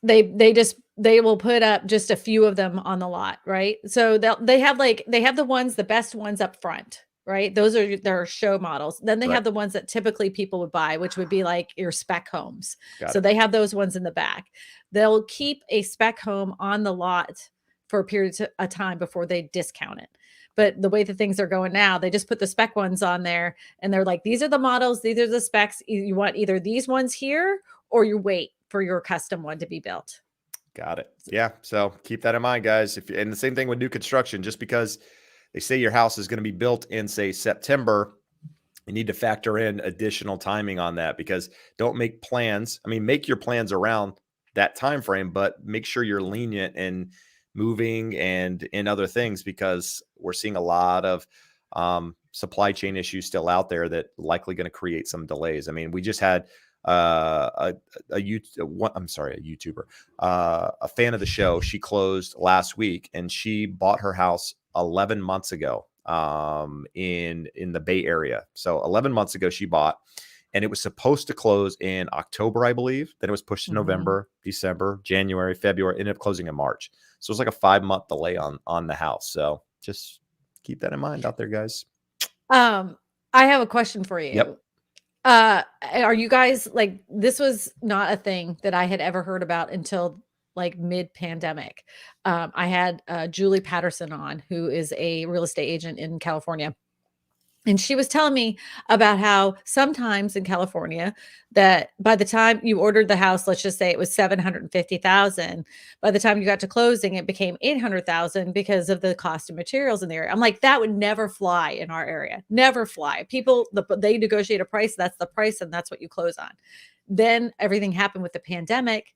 They will put up just a few of them on the lot, right? So they have the best ones up front, right? Those are their show models. Then they Right. have the ones that typically people would buy, which would be like your spec homes. Got So it. they have those ones in the back. They'll keep a spec home on the lot for a period of time before they discount it. But the way that things are going now, they just put the spec ones on there and they're like, these are the models, these are the specs. You want either these ones here or you wait for your custom one to be built. Got it. Yeah. So keep that in mind, guys. And the same thing with new construction, just because they say your house is going to be built in, say, September, you need to factor in additional timing on that, because don't make plans. I mean, make your plans around that time frame, but make sure you're lenient in moving and in other things, because we're seeing a lot of supply chain issues still out there that likely going to create some delays. I mean, we just had a YouTuber, a fan of the show. She closed last week and she bought her house 11 months ago in the Bay Area. So 11 months ago she bought, and it was supposed to close in October, I believe. Then it was pushed to Mhm. November, December, January, February, ended up closing in March. So it was like a 5-month delay on the house. So just keep that in mind out there, guys. Um, I have a question for Yep. you. Are you guys like, this was not a thing that I had ever heard about until like mid pandemic. I had Julie Patterson on, who is a real estate agent in California. And she was telling me about how sometimes in California that by the time you ordered the house, let's just say it was 750,000, by the time you got to closing, it became 800,000 because of the cost of materials in the area. I'm like, that would never fly in our area. Never fly. They negotiate a price, that's the price, and that's what you close on. Then everything happened with the pandemic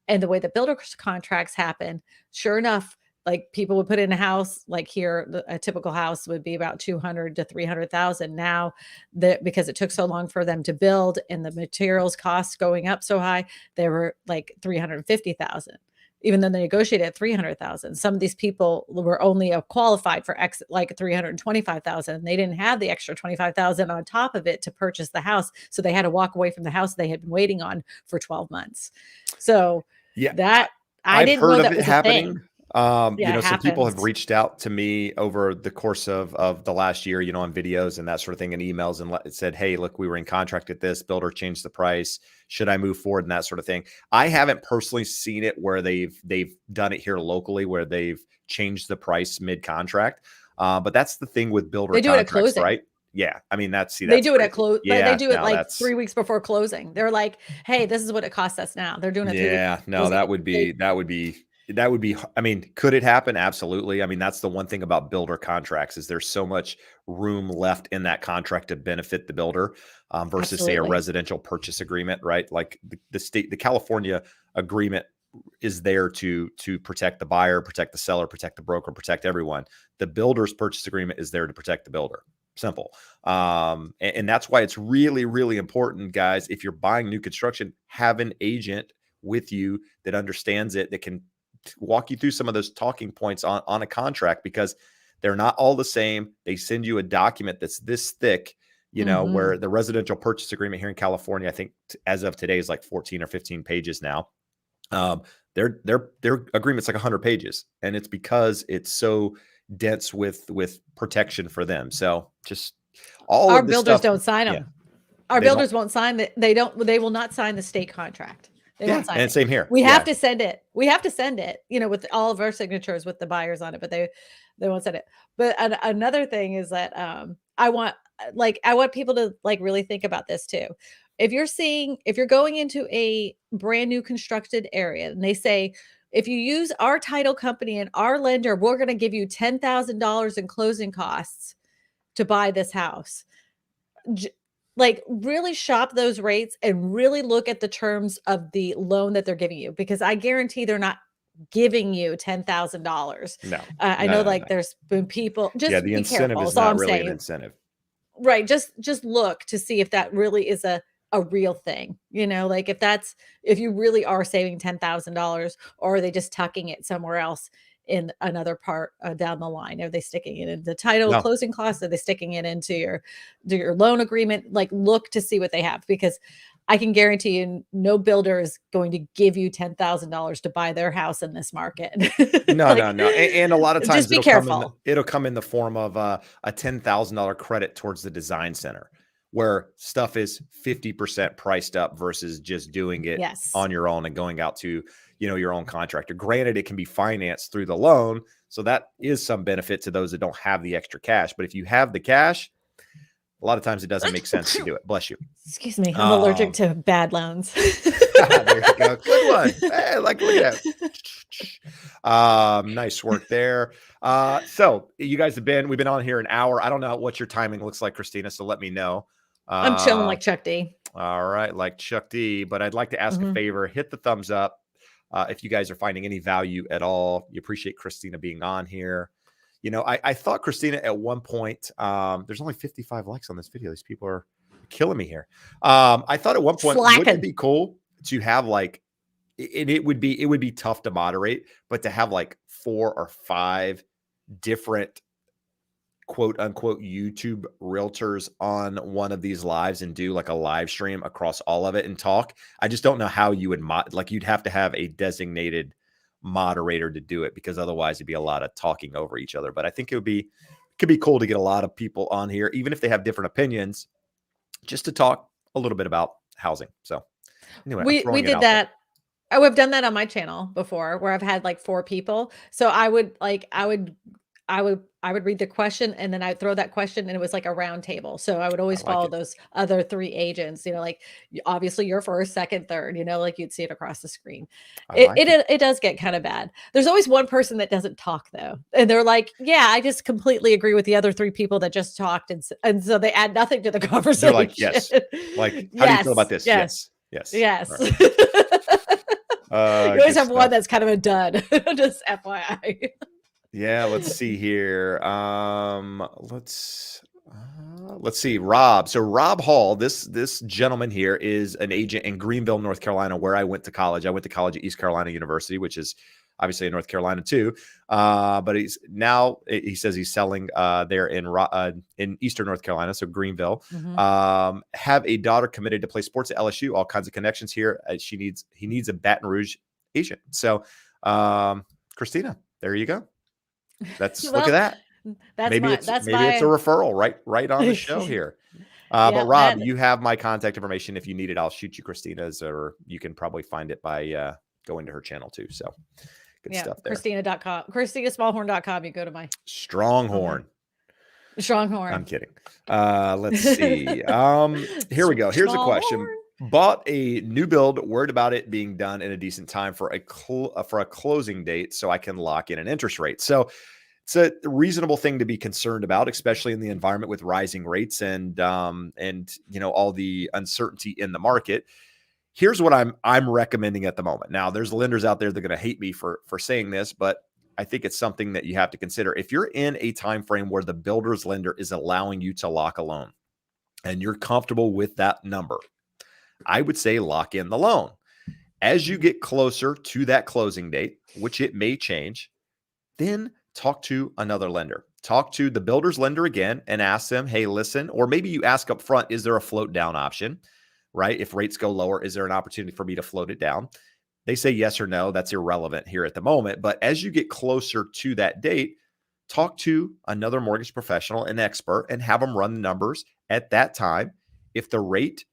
and the way the builder contracts happen. Sure enough, like people would put in a house like here, a typical house would be about 200 to 300,000. Now that because it took so long for them to build and the materials costs going up so high, they were like 350,000. Even though they negotiated at 300,000, some of these people were only qualified for like 325,000. They didn't have the extra 25,000 on top of it to purchase the house, so they had to walk away from the house they had been waiting on for 12 months. So Yeah. that I I've didn't know heard of that it was a happening. thing. Yeah, it Some people have happens. reached out to me over the course of the last year, on videos and that sort of thing, and emails, and said, "Hey, look, we were in contract at this. Builder changed the price. Should I move forward?" And that sort of thing. I haven't personally seen it where they've done it here locally, where they've changed the price mid contract. But that's the thing with builder They do it at contracts, closing. right? Yeah, I mean that's They that's do it at crazy. close. They Yeah, do it no, like that's 3 weeks before closing. They're like, "Hey, this is what it costs us now." They're doing it 3 weeks Yeah, before no, closing. that would be, I mean, could it happen? Absolutely. I mean, that's the one thing about builder contracts is there's so much room left in that contract to benefit the builder versus say a Absolutely. residential purchase agreement, right? Like the California agreement is there to protect the buyer, protect the seller, protect the broker, protect everyone. The builder's purchase agreement is there to protect the builder. Simple. And that's why it's really, really important, guys. If you're buying new construction, have an agent with you that understands it, that can walk you through some of those talking points on a contract, because they're not all the same. They send you a document that's this thick, where the residential purchase agreement here in California, I think as of today, is like 14 or 15 pages now. Their agreement's like 100 pages, and it's because it's so dense with protection for them. So just all Our of this builders stuff. don't sign them. Our builders won't sign that. They will not sign the state contract. They won't sign and it. Same here. We have to send it. We have to send it, with all of our signatures with the buyers on it, but they won't send it. But another thing is that I want people to really think about this too. If you're going into a brand new constructed area and they say, if you use our title company and our lender, we're going to give you $10,000 in closing costs to buy this house. Really shop those rates and really look at the terms of the loan that they're giving you, because I guarantee they're not giving you $10,000. No, I know there's been people just the be incentive careful. is not really an incentive. Right. Just look to see if that really is a real thing, if you really are saving $10,000, or are they just tucking it somewhere else in another part down the line? Are they sticking it in the title closing costs? Are they sticking it into your loan agreement? Look to see what they have, because I can guarantee you no builder is going to give you $10,000 to buy their house in this market. No. And a lot of times just be careful. It'll come in the form of a $10,000 credit towards the design center, where stuff is 50% priced up versus just doing it on your own and going out to, your own contractor. Granted, it can be financed through the loan, so that is some benefit to those that don't have the extra cash. But if you have the cash, a lot of times it doesn't make sense to do it. Bless you. Excuse me. I'm allergic to bad loans. There you go. Good one. Hey, look at that. Nice work there. So you guys we've been on here an hour. I don't know what your timing looks like, Christina, so let me know. I'm chilling like Chuck D. All right, like Chuck D. But I'd like to ask a favor. Hit the thumbs up if you guys are finding any value at all. You appreciate Christina being on here. I thought, Christina, at one point, there's only 55 likes on this video. These people are killing me here. I thought at one point, wouldn't it be cool to have it would be tough to moderate, but to have 4 or 5 different quote unquote YouTube realtors on one of these lives and do a live stream across all of it and talk. I just don't know how you would you'd have to have a designated moderator to do it, because otherwise it'd be a lot of talking over each other. But I think could be cool to get a lot of people on here, even if they have different opinions, just to talk a little bit about housing. So anyway, we did that. Oh, I've done that on my channel before, where I've had 4 people. So I would read the question, and then I'd throw that question, and it was a round table. So I would always follow those other 3 agents, obviously you're first, second, third, you'd see it across the screen. It does get kind of bad. There's always one person that doesn't talk though. And they're yeah, I just completely agree with the other 3 people that just talked. And so they add nothing to the conversation. They're yes. How do you feel about this? Yes. Right. You always have one that's kind of a dud. Just FYI. Yeah, let's see here. Let's see. Rob. So Rob Hall, this gentleman here is an agent in Greenville, North Carolina, where I went to college. I went to college at East Carolina University, which is obviously in North Carolina too. But he says he's selling there in Eastern North Carolina, so Greenville. Have a daughter committed to play sports at LSU. All kinds of connections here. He needs a Baton Rouge agent. So Christina, there you go. Look at that. Maybe it's a referral right on the show here. But Rob, you have my contact information. If you need it, I'll shoot you Christina's, or you can probably find it by going to her channel too. So good stuff there. Christina.com, ChristinaSmallhorn.com. You go to my Stronghorn. I'm kidding. Let's see. Here we go. Here's a question. Bought a new build, worried about it being done in a decent time for a closing date, so I can lock in an interest rate. So it's a reasonable thing to be concerned about, especially in the environment with rising rates and all the uncertainty in the market. Here's what I'm recommending at the moment. Now, there's lenders out there that are going to hate me for saying this, but I think it's something that you have to consider. If you're in a time frame where the builder's lender is allowing you to lock a loan and you're comfortable with that number, I would say lock in the loan. As you get closer to that closing date, which it may change, then talk to another lender. Talk to the builder's lender again and ask them, hey, listen, or maybe you ask up front, is there a float down option, right? If rates go lower, is there an opportunity for me to float it down? They say yes or no. That's irrelevant here at the moment. But as you get closer to that date, talk to another mortgage professional, an expert, and have them run the numbers at that time. If the rate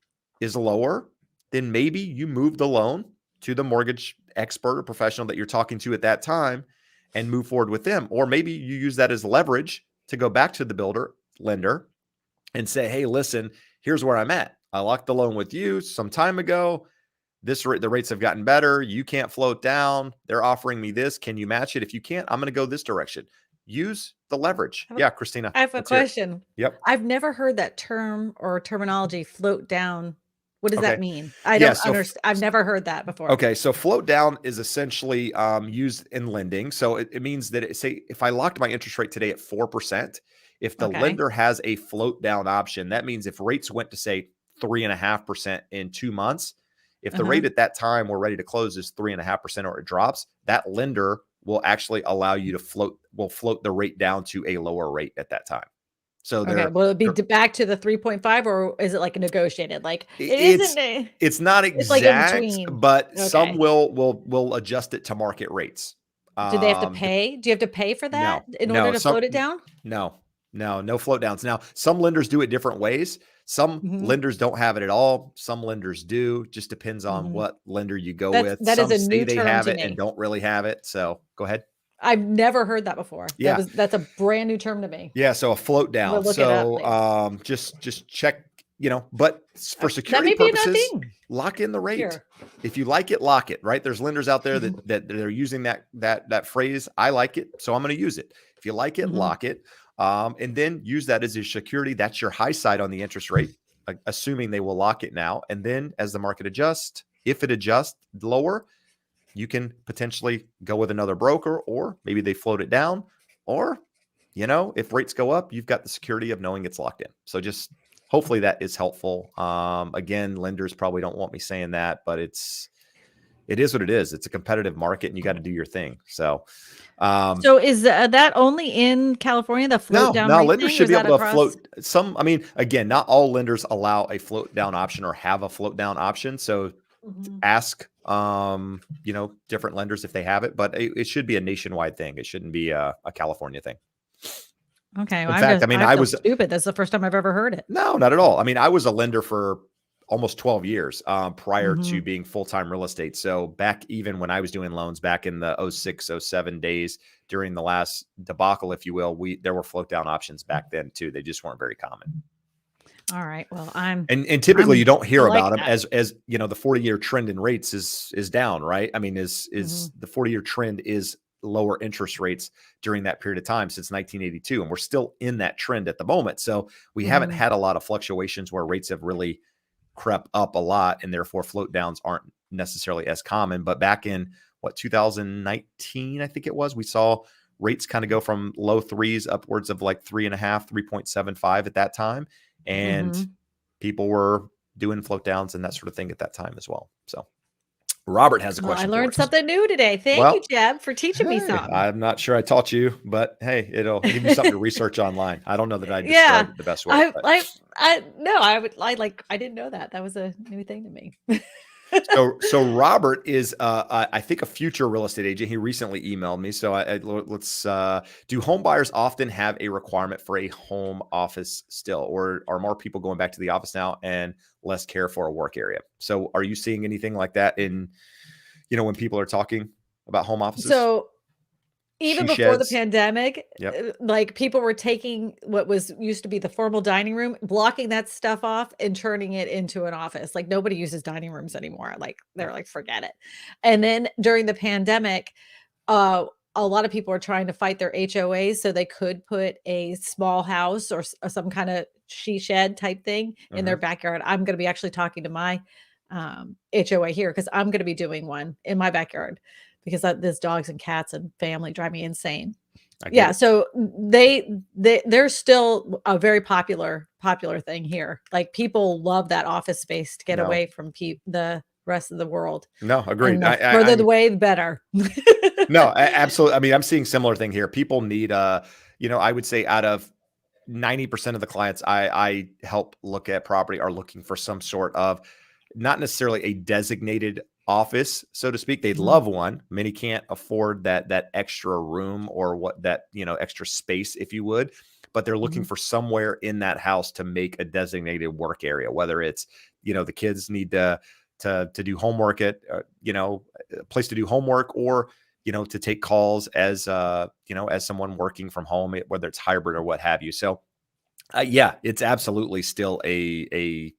is lower, then maybe you move the loan to the mortgage expert or professional that you're talking to at that time and move forward with them. Or maybe you use that as leverage to go back to the lender and say, hey, listen, here's where I'm at. I locked the loan with you some time ago. The rates have gotten better. You can't float down. They're offering me this. Can you match it? If you can't, I'm going to go this direction. Use the leverage. Yeah, Christina. I have a question. Yep. I've never heard that term or terminology, float down. What does that mean? I Yeah, don't understand. I've never heard that before. Okay, so float down is essentially used in lending. So it means that, say, if I locked my interest rate today at 4%, if the lender has a float down option, that means if rates went to, say, 3.5% in 2 months, if the rate at that time we're ready to close is 3.5% or it drops, that lender will actually allow you to float the rate down to a lower rate at that time. So will it be back to the 3.5, or is it like negotiated? Like it's not exact, like in between. But some will adjust it to market rates. Do they have to pay? Do you have to pay for that in order to float it down? No float downs. Now, some lenders do it different ways. Some lenders don't have it at all. Some lenders do. Just depends on what lender you go with. That some is a new say they term have to it me. and don't really have it. So go ahead. I've never heard that before. Yeah. That's a brand new term to me. Yeah. So a float down. So just check, but for security purposes, lock in the rate. Sure. If you like it, lock it, right? There's lenders out there that are using that phrase. I like it, so I'm going to use it. If you like it, lock it. And then use that as your security. That's your high side on the interest rate, assuming they will lock it now. And then as the market adjusts, if it adjusts lower, you can potentially go with another broker, or maybe they float it down, or, if rates go up, you've got the security of knowing it's locked in. So just hopefully that is helpful. Again, lenders probably don't want me saying that, but it is what it is. It's a competitive market and you got to do your thing. So is that only in California, the float down? No, lenders should be able to float some. I mean, again, not all lenders allow a float down option or have a float down option. So ask, different lenders if they have it, but it should be a nationwide thing. It shouldn't be a California thing. Okay. In fact, I was stupid. That's the first time I've ever heard it. No, not at all. I mean, I was a lender for almost 12 years prior to being full-time real estate. So back even when I was doing loans back in the 06, 07 days during the last debacle, if you will, there were float down options back then too. They just weren't very common. All right. Well, and typically you don't hear about them as the 40-year trend in rates is down, right? I mean, is the 40-year trend is lower interest rates during that period of time since 1982. And we're still in that trend at the moment. So we haven't had a lot of fluctuations where rates have really crept up a lot, and therefore float downs aren't necessarily as common. But back in 2019, I think it was, we saw rates kind of go from low threes upwards of like 3.5, 3.75 at that time. And people were doing float downs and that sort of thing at that time as well. So Robert has a question. I learned something new today. Thank you, Jeb, for teaching me something. I'm not sure I taught you, but hey, it'll give you something to research online. I don't know that I described it the best way. I didn't know that. That was a new thing to me. So Robert is, I think, a future real estate agent. He recently emailed me. So let's do home buyers often have a requirement for a home office still, or are more people going back to the office now and less care for a work area? So are you seeing anything like that in, when people are talking about home offices? So even before the pandemic, like people were taking what used to be the formal dining room, blocking that stuff off and turning it into an office. Like nobody uses dining rooms anymore. Like they're like, forget it. And then during the pandemic, a lot of people are trying to fight their HOAs so they could put a small house or some kind of she shed type thing in their backyard. I'm going to be actually talking to my HOA here because I'm going to be doing one in my backyard, because there's dogs and cats and family drive me insane. Yeah. So they're still a very popular thing here. Like people love that office space to get away from the rest of the world. No, agreed. And the further I'm away, the better. no, absolutely. I mean, I'm seeing similar thing here. People need, I would say out of 90% of the clients I help look at property are looking for some sort of, not necessarily a designated office, so to speak. They'd love one. Many can't afford that extra room or extra space, if you would, but they're looking for somewhere in that house to make a designated work area, whether it's, the kids need to do homework at, a place to do homework, or, to take calls as someone working from home, whether it's hybrid or what have you. So yeah, it's absolutely still a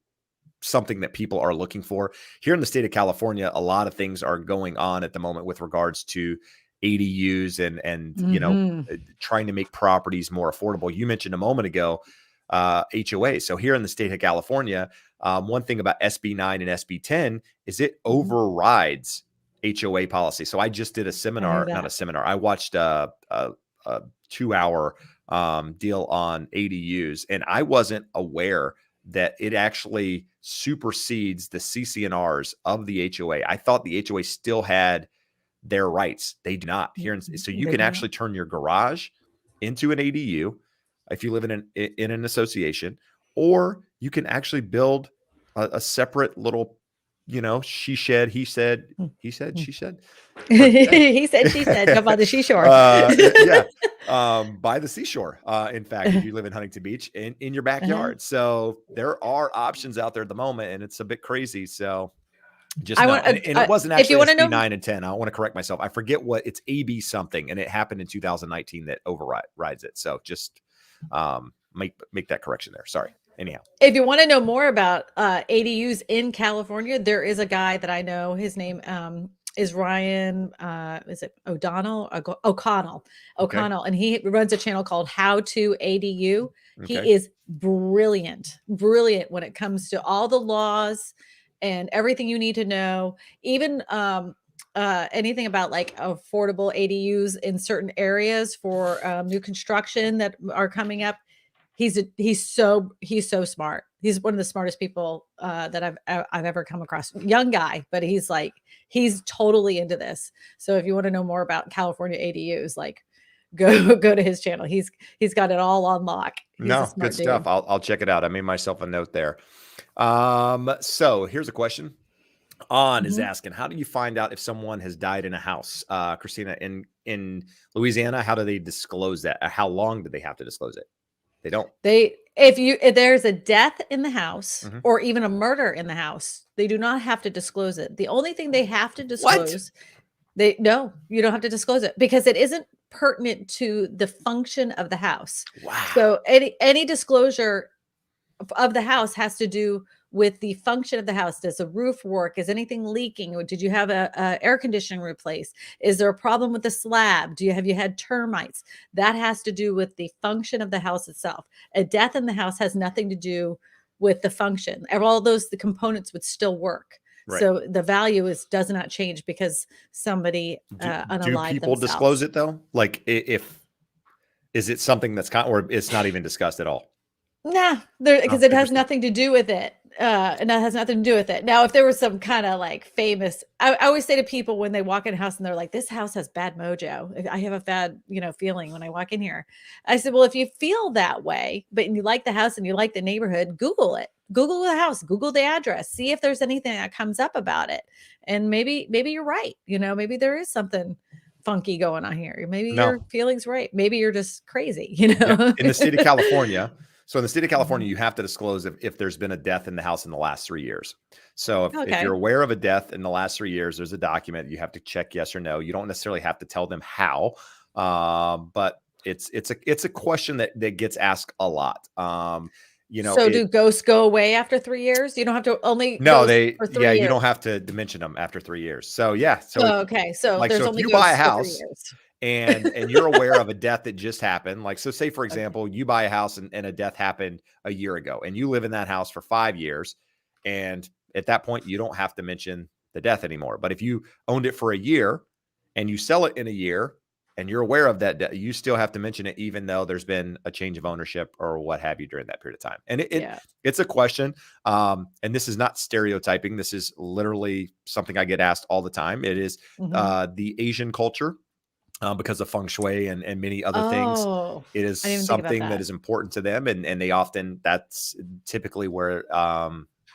something that people are looking for here in the state of California. A lot of things are going on at the moment with regards to ADUs and trying to make properties more affordable. You mentioned a moment ago, HOA. So here in the state of California, one thing about SB 9 and SB 10 is it overrides HOA policy. So I just did a seminar, not a seminar. I watched a 2-hour deal on ADUs, and I wasn't aware that it actually supersedes the CC&Rs of the HOA. I thought the HOA still had their rights. They do not here. So you can actually turn your garage into an ADU if you live in an association, or you can actually build a separate little, she said, he said, she said. He said, she said, up on the seashore. Yeah. By the seashore. In fact, if you live in Huntington Beach, in your backyard. So there are options out there at the moment, and it's a bit crazy. So just know. And it wasn't actually SB 9 and 10. I want to correct myself. I forget what it's, AB something, and it happened in 2019 that overrides it. So just make that correction there. Sorry. Anyhow, if you want to know more about ADUs in California, there is a guy that I know. His name is Ryan. Is it O'Connell? Okay. And he runs a channel called How to ADU. Okay. He is brilliant when it comes to all the laws and everything you need to know. Even anything about like affordable ADUs in certain areas for new construction that are coming up. He's so smart. He's one of the smartest people that I've ever come across. Young guy, but he's totally into this. So if you want to know more about California ADUs, like go to his channel. He's got it all on lock. No, good stuff. I'll check it out. I made myself a note there. So here's a question. Is asking, how do you find out if someone has died in a house? Christina, in Louisiana, how do they disclose that? How long do they have to disclose it? They don't. If there's a death in the house or even a murder in the house, they do not have to disclose it. The only thing they have to disclose, you don't have to disclose it because it isn't pertinent to the function of the house. Wow. So any disclosure of the house has to do with the function of the house. Does the roof work? Is anything leaking? Or did you have a air conditioning replaced? Is there a problem with the slab? Have you had termites? That has to do with the function of the house itself. A death in the house has nothing to do with the function. All the components would still work. Right. So the value does not change because somebody unalived do people themselves. Disclose it though? Like is it something that's or it's not even discussed at all? Nah, because it has nothing to do with it. And that has nothing to do with it. Now, if there was some kind of like famous, I always say to people when they walk in a house and they're like, this house has bad mojo. I have a bad, feeling when I walk in here. I said, well, if you feel that way, but you like the house and you like the neighborhood, Google it. Google the house, Google the address, see if there's anything that comes up about it. And maybe you're right. Maybe there is something funky going on here. Maybe your feeling's right. Maybe you're just crazy, Yeah. In the state of California. So in the state of California, you have to disclose if there's been a death in the house in the last 3 years. So if you're aware of a death in the last 3 years, there's a document you have to check yes or no. You don't necessarily have to tell them how, but it's a question that gets asked a lot. So do ghosts go away after 3 years? You don't have to only for 3 years. You don't have to mention them after 3 years. So yeah. So So there's only if you buy a ghosts for house 3 years. and you're aware of a death that just happened, like, so say for example, you buy a house and a death happened a year ago and you live in that house for 5 years. And at that point, you don't have to mention the death anymore. But if you owned it for a year and you sell it in a year, and you're aware of that, you still have to mention it, even though there's been a change of ownership or what have you during that period of time. And it's a question. And this is not stereotyping. This is literally something I get asked all the time. It is the Asian culture. Because of feng shui and many other things, it is something that is important to them, and they often, that's typically where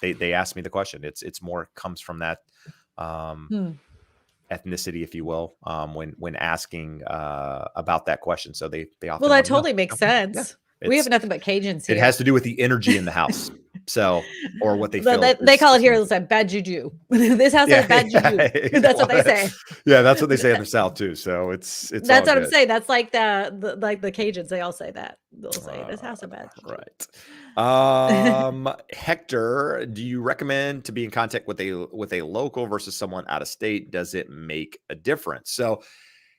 they ask me the question. It's more comes from that ethnicity, if you will, when asking about that question. So they often, well, that totally makes sense. Yeah, we have nothing but Cajuns here. It has to do with the energy in the house. So, or what they feel. They call it here, listen, bad juju. This house has bad juju. That's what they say. Yeah, that's what they say in the South too. So it's that's what I'm saying. That's like the Cajuns. They all say that. They'll say this house has bad juju. Right. Hector, do you recommend to be in contact with a local versus someone out of state? Does it make a difference? So,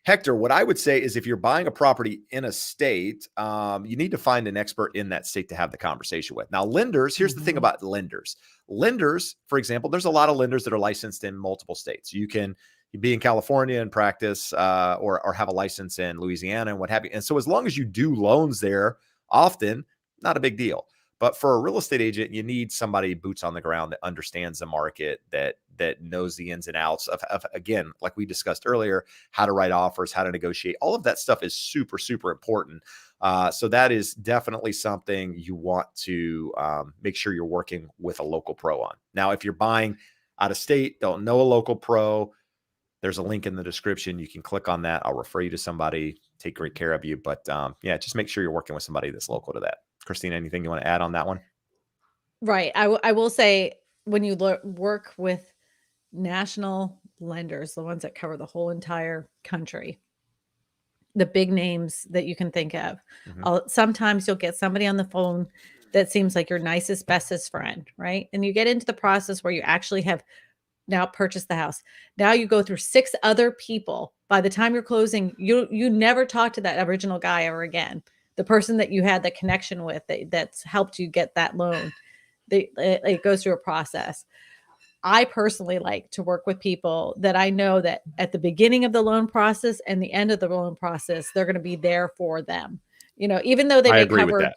Hector, what I would say is if you're buying a property in a state, you need to find an expert in that state to have the conversation with. Now, lenders, here's the thing about lenders. Lenders, for example, there's a lot of lenders that are licensed in multiple states. You can be in California and practice or have a license in Louisiana and what have you. And so as long as you do loans there, often, not a big deal. But for a real estate agent, you need somebody boots on the ground that understands the market, that knows the ins and outs of, again, like we discussed earlier, how to write offers, how to negotiate. All of that stuff is super, super important. So that is definitely something you want to make sure you're working with a local pro on. Now, if you're buying out of state, don't know a local pro, there's a link in the description. You can click on that. I'll refer you to somebody, take great care of you. But yeah, just make sure you're working with somebody that's local to that. Christina, anything you want to add on that one? Right. I will say, when you work with national lenders, the ones that cover the whole entire country, the big names that you can think of, sometimes you'll get somebody on the phone that seems like your nicest, bestest friend, right? And you get into the process where you actually have now purchased the house. Now you go through 6 other people. By the time you're closing, you never talk to that original guy ever again. The person that you had the connection with that's helped you get that loan. It goes through a process. I personally like to work with people that I know that at the beginning of the loan process and the end of the loan process, they're going to be there for them. You know, even though they may cover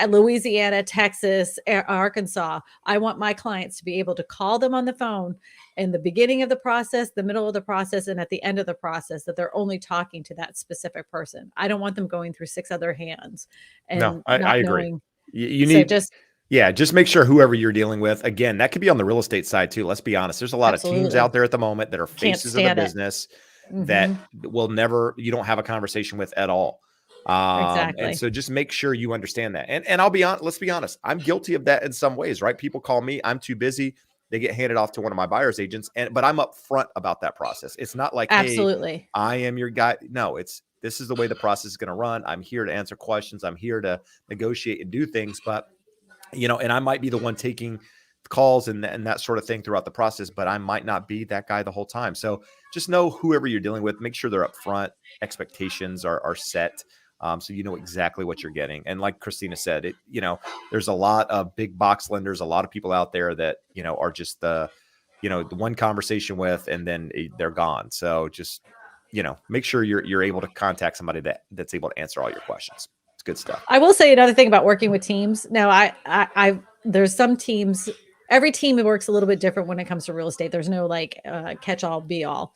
Louisiana, Texas, Arkansas, I want my clients to be able to call them on the phone in the beginning of the process, the middle of the process, and at the end of the process, that they're only talking to that specific person. I don't want them going through 6 other hands. And no, I agree. You need just make sure whoever you're dealing with, again, that could be on the real estate side too. Let's be honest. There's a lot of teams out there at the moment that are faces of the business that will never, you don't have a conversation with at all. Exactly. And so just make sure you understand that. And I'll be honest, let's be honest. I'm guilty of that in some ways, right? People call me, I'm too busy. They get handed off to one of my buyer's agents. But I'm upfront about that process. It's not like, hey, I am your guy. No, this is the way the process is going to run. I'm here to answer questions. I'm here to negotiate and do things, but and I might be the one taking calls and that sort of thing throughout the process, but I might not be that guy the whole time. So just know whoever you're dealing with, make sure they're upfront. Expectations are set. So you know exactly what you're getting. And like Christina said, there's a lot of big box lenders, a lot of people out there that, are just the one conversation with, and then they're gone. So just, make sure you're able to contact somebody that's able to answer all your questions. It's good stuff. I will say another thing about working with teams. Now, I there's some teams, every team works a little bit different when it comes to real estate. There's no catch all be all.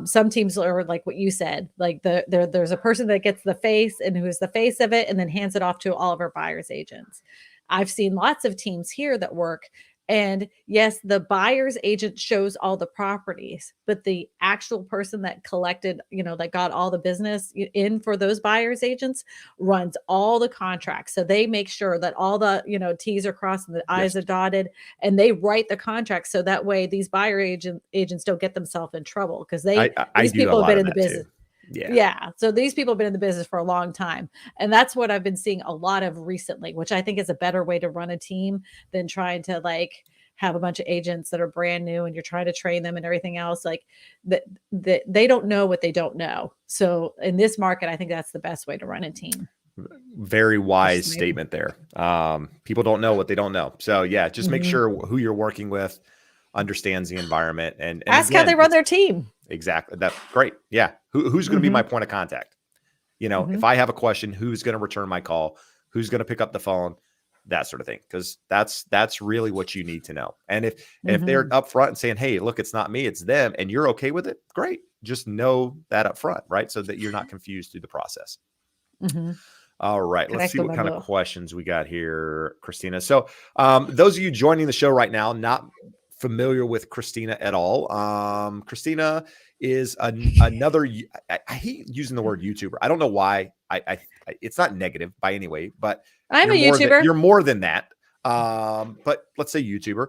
Some teams are like what you said, like there's a person that gets the face and who's the face of it and then hands it off to all of our buyer's agents. I've seen lots of teams here that work. And yes, the buyer's agent shows all the properties, but the actual person that collected, that got all the business in for those buyer's agents runs all the contracts. So they make sure that all the, T's are crossed and the I's are dotted, and they write the contract. So that way these buyer agents don't get themselves in trouble, because these people have been in the business. Yeah. So these people have been in the business for a long time. And that's what I've been seeing a lot of recently, which I think is a better way to run a team than trying to have a bunch of agents that are brand new and you're trying to train them and everything else. They don't know what they don't know. So in this market, I think that's the best way to run a team. Very wise statement there. People don't know what they don't know. So yeah, just make sure who you're working with. understands the environment. And Ask how again, they run their team. exactly. That's great. Yeah. Who's going to be my point of contact? You know, if I have a question, who's going to return my call? Who's going to pick up the phone? That sort of thing. Because that's really what you need to know. And if they're upfront and saying, hey, look, it's not me, it's them, and you're okay with it, great. Just know that up front, right? So that you're not confused through the process. All right, let's see what kind of questions we got here, Christina. So those of you joining the show right now, not familiar with Christina at all. Christina is another, I hate using the word YouTuber. I don't know why. It's not negative by any way, but I'm a YouTuber. You're more than that. But let's say YouTuber.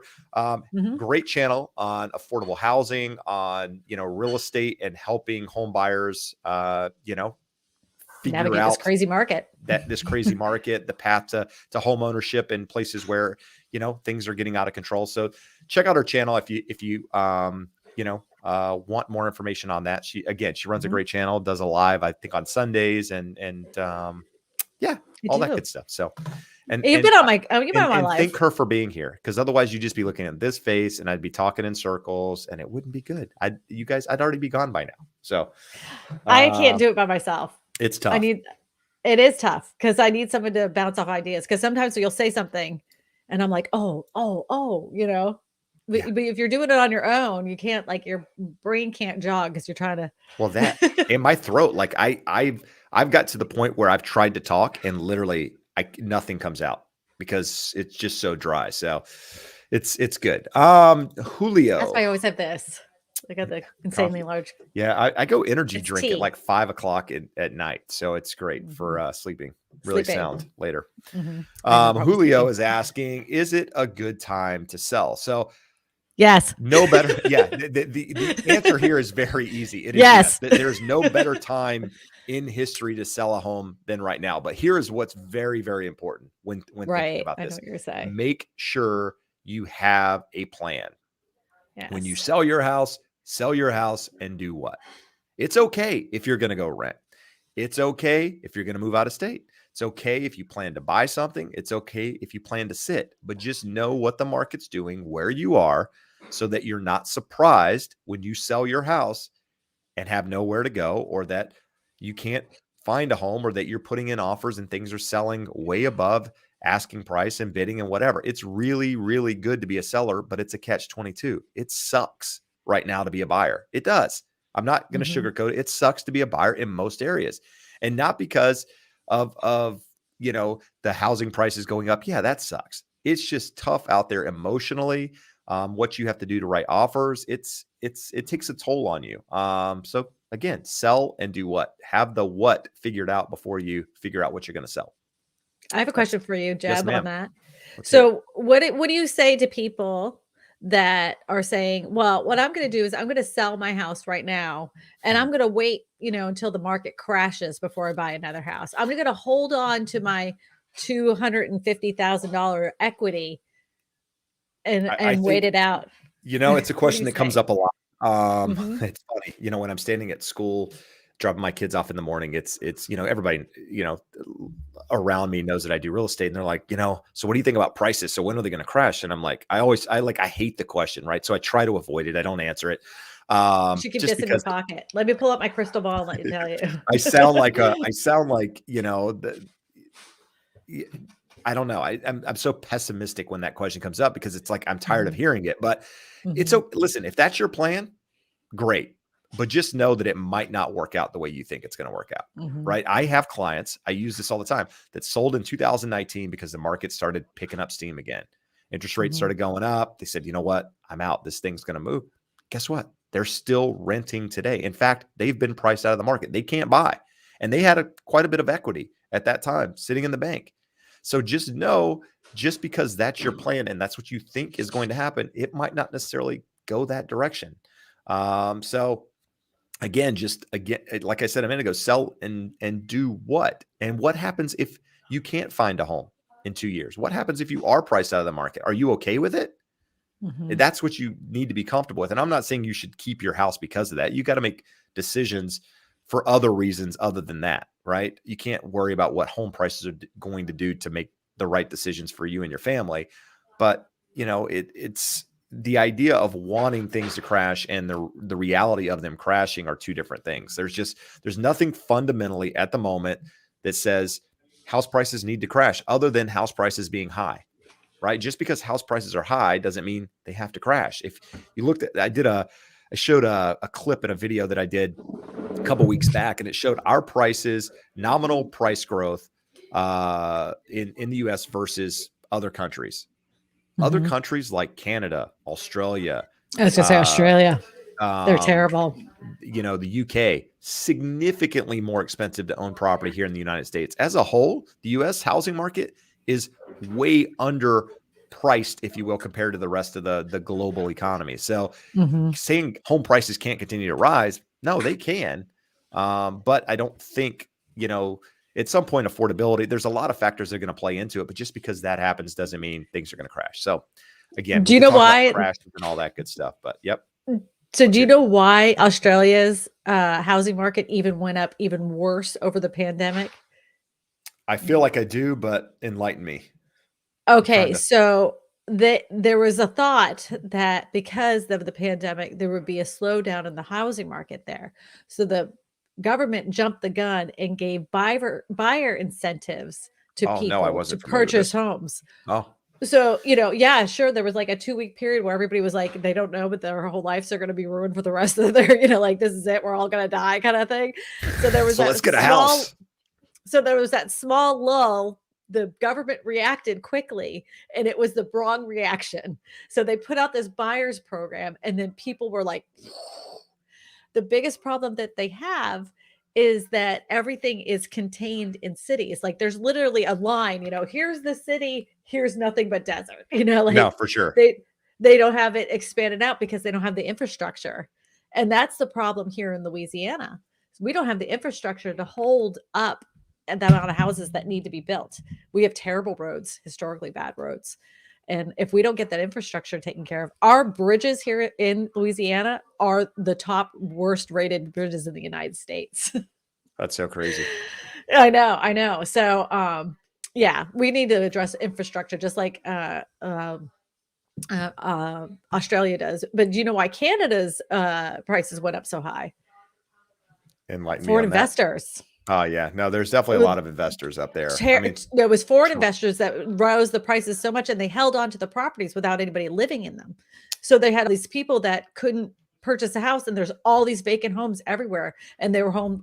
Great channel on affordable housing, on, you know, real estate and helping home buyers, you know, figure out this crazy market, the path to home ownership in places where, you know, things are getting out of control. So check out her channel if you you know, want more information on that. She runs a great channel, does a live, I think, on Sundays, and yeah, all that good stuff. So, and you've been on my live. Thank her for being here, because otherwise you'd just be looking at this face and I'd be talking in circles and it wouldn't be good. I'd already be gone by now. So I can't do it by myself. It's tough. It is tough because I need someone to bounce off ideas. Because sometimes you'll say something and I'm like, oh, you know, but if you're doing it on your own, you can't, like, your brain can't jog because you're trying to. Well, that in my throat, like I've got to the point where I've tried to talk and literally nothing comes out because it's just so dry. So it's good. Julio. That's why I always have this. I got the insanely large. Yeah, I go energy drink at like 5 o'clock at night, so it's great for sleeping really sound later. Julio is asking, is it a good time to sell? So yes, no better. Yeah, the answer here is very easy. It is yes. There's no better time in history to sell a home than right now. But here is what's very, very important when thinking about this. I know what you're saying. Make sure you have a plan. Yes. When you sell your house and do what? It's okay if you're going to go rent. It's okay if you're going to move out of state. It's okay if you plan to buy something. It's okay if you plan to sit, but just know what the market's doing, where you are, so that you're not surprised when you sell your house and have nowhere to go, or that you can't find a home, or that you're putting in offers and things are selling way above asking price and bidding and whatever. It's really, really good to be a seller, but it's a catch-22. It sucks right now to be a buyer. It does. I'm not going to sugarcoat it. It sucks to be a buyer in most areas, and not because of you know, the housing prices going up. Yeah, that sucks. It's just tough out there emotionally. What you have to do to write offers, it takes a toll on you. So again, sell and do what? Have the what figured out before you figure out what you're going to sell. I have a question for you, Jeb, yes, on that. So what do you say to people that are saying, well, what I'm going to do is I'm going to sell my house right now, and I'm going to wait, you know, until the market crashes before I buy another house. I'm going to hold on to my $250,000 equity and wait it out. You know, it's a question that comes up a lot. It's funny, you know, when I'm standing at school, dropping my kids off in the morning, it's, you know, everybody, you know, around me knows that I do real estate, and they're like, you know, so what do you think about prices? So when are they going to crash? And I'm like, I hate the question, right? So I try to avoid it. I don't answer it. You should keep this in your pocket. Let me pull up my crystal ball and let you tell you. I sound like, you know, I don't know. I'm so pessimistic when that question comes up, because it's like, I'm tired of hearing it, but listen, if that's your plan, great. But just know that it might not work out the way you think it's going to work out, right? I have clients, I use this all the time, that sold in 2019 because the market started picking up steam again. Interest rates started going up. They said, you know what? I'm out. This thing's going to move. Guess what? They're still renting today. In fact, they've been priced out of the market. They can't buy. And they had quite a bit of equity at that time sitting in the bank. So just know, just because that's your plan and that's what you think is going to happen, it might not necessarily go that direction. So again, like I said a minute ago, sell and do what? And what happens if you can't find a home in 2 years? What happens if you are priced out of the market? Are you okay with it? That's what you need to be comfortable with. And I'm not saying you should keep your house because of that. You got to make decisions for other reasons other than that, right? You can't worry about what home prices are going to do to make the right decisions for you and your family. But, you know, the idea of wanting things to crash and the reality of them crashing are two different things. There's nothing fundamentally at the moment that says house prices need to crash other than house prices being high, right? Just because house prices are high doesn't mean they have to crash. If you looked at, I showed a clip in a video that I did a couple weeks back, and it showed our prices, nominal price growth in the US versus other countries. Other countries like Canada, Australia, I was gonna say Australia. They're terrible. The UK, significantly more expensive to own property here in the United States. As a whole, the US housing market is way underpriced, if you will, compared to the rest of the global economy. So saying home prices can't continue to rise, no, they can. But I don't think, at some point, affordability, there's a lot of factors that are going to play into it, but just because that happens doesn't mean things are going to crash. So again, do you know why crashes and all that good stuff, but yep. So do you know why Australia's housing market even went up even worse over the I feel like I do, but enlighten me. Okay, so there was a thought that because of the pandemic, there would be a slowdown in the housing market there. So the government jumped the gun and gave buyer incentives to I people wasn't to familiar with purchase this. homes. Oh, So, yeah, sure. There was like a 2-week period where everybody was like, they don't know, but their whole lives are going to be ruined for the rest of their, like, this is it. We're all going to die kind of thing. So there was let's get a house. So there was that small lull. The government reacted quickly, and it was the wrong reaction. So they put out this buyers program, and then people were like, the biggest problem that they have is that everything is contained in cities. Like there's literally a line, here's the city, here's nothing but desert, like no, for sure. They don't have it expanded out because they don't have the infrastructure. And that's the problem here in Louisiana. We don't have the infrastructure to hold up the amount of houses that need to be built. We have terrible roads, historically bad roads. And if we don't get that infrastructure taken care of, our bridges here in Louisiana are the top worst rated bridges in the United States. That's so crazy. I know. So, yeah, we need to address infrastructure just like Australia does. But do you know why Canada's prices went up so high? Enlighten me Foreign on that. investors. Oh yeah, no, there's definitely a lot of investors up there. There was foreign investors that rose the prices so much, and they held on to the properties without anybody living in them. So they had these people that couldn't purchase a house, and there's all these vacant homes everywhere, and they were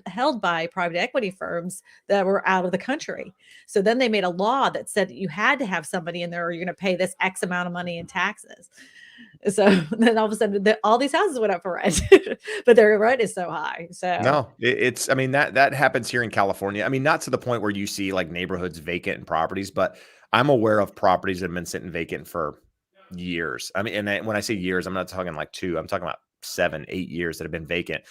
held by private equity firms that were out of the country. So then they made a law that said that you had to have somebody in there, or you're going to pay this X amount of money in taxes. So then all of a sudden, all these houses went up for rent, but their rent is so high. So no, it's, that happens here in California. Not to the point where you see like neighborhoods vacant and properties, but I'm aware of properties that have been sitting vacant for years. When I say years, I'm not talking like 2, I'm talking about 7, 8 years that have been vacant,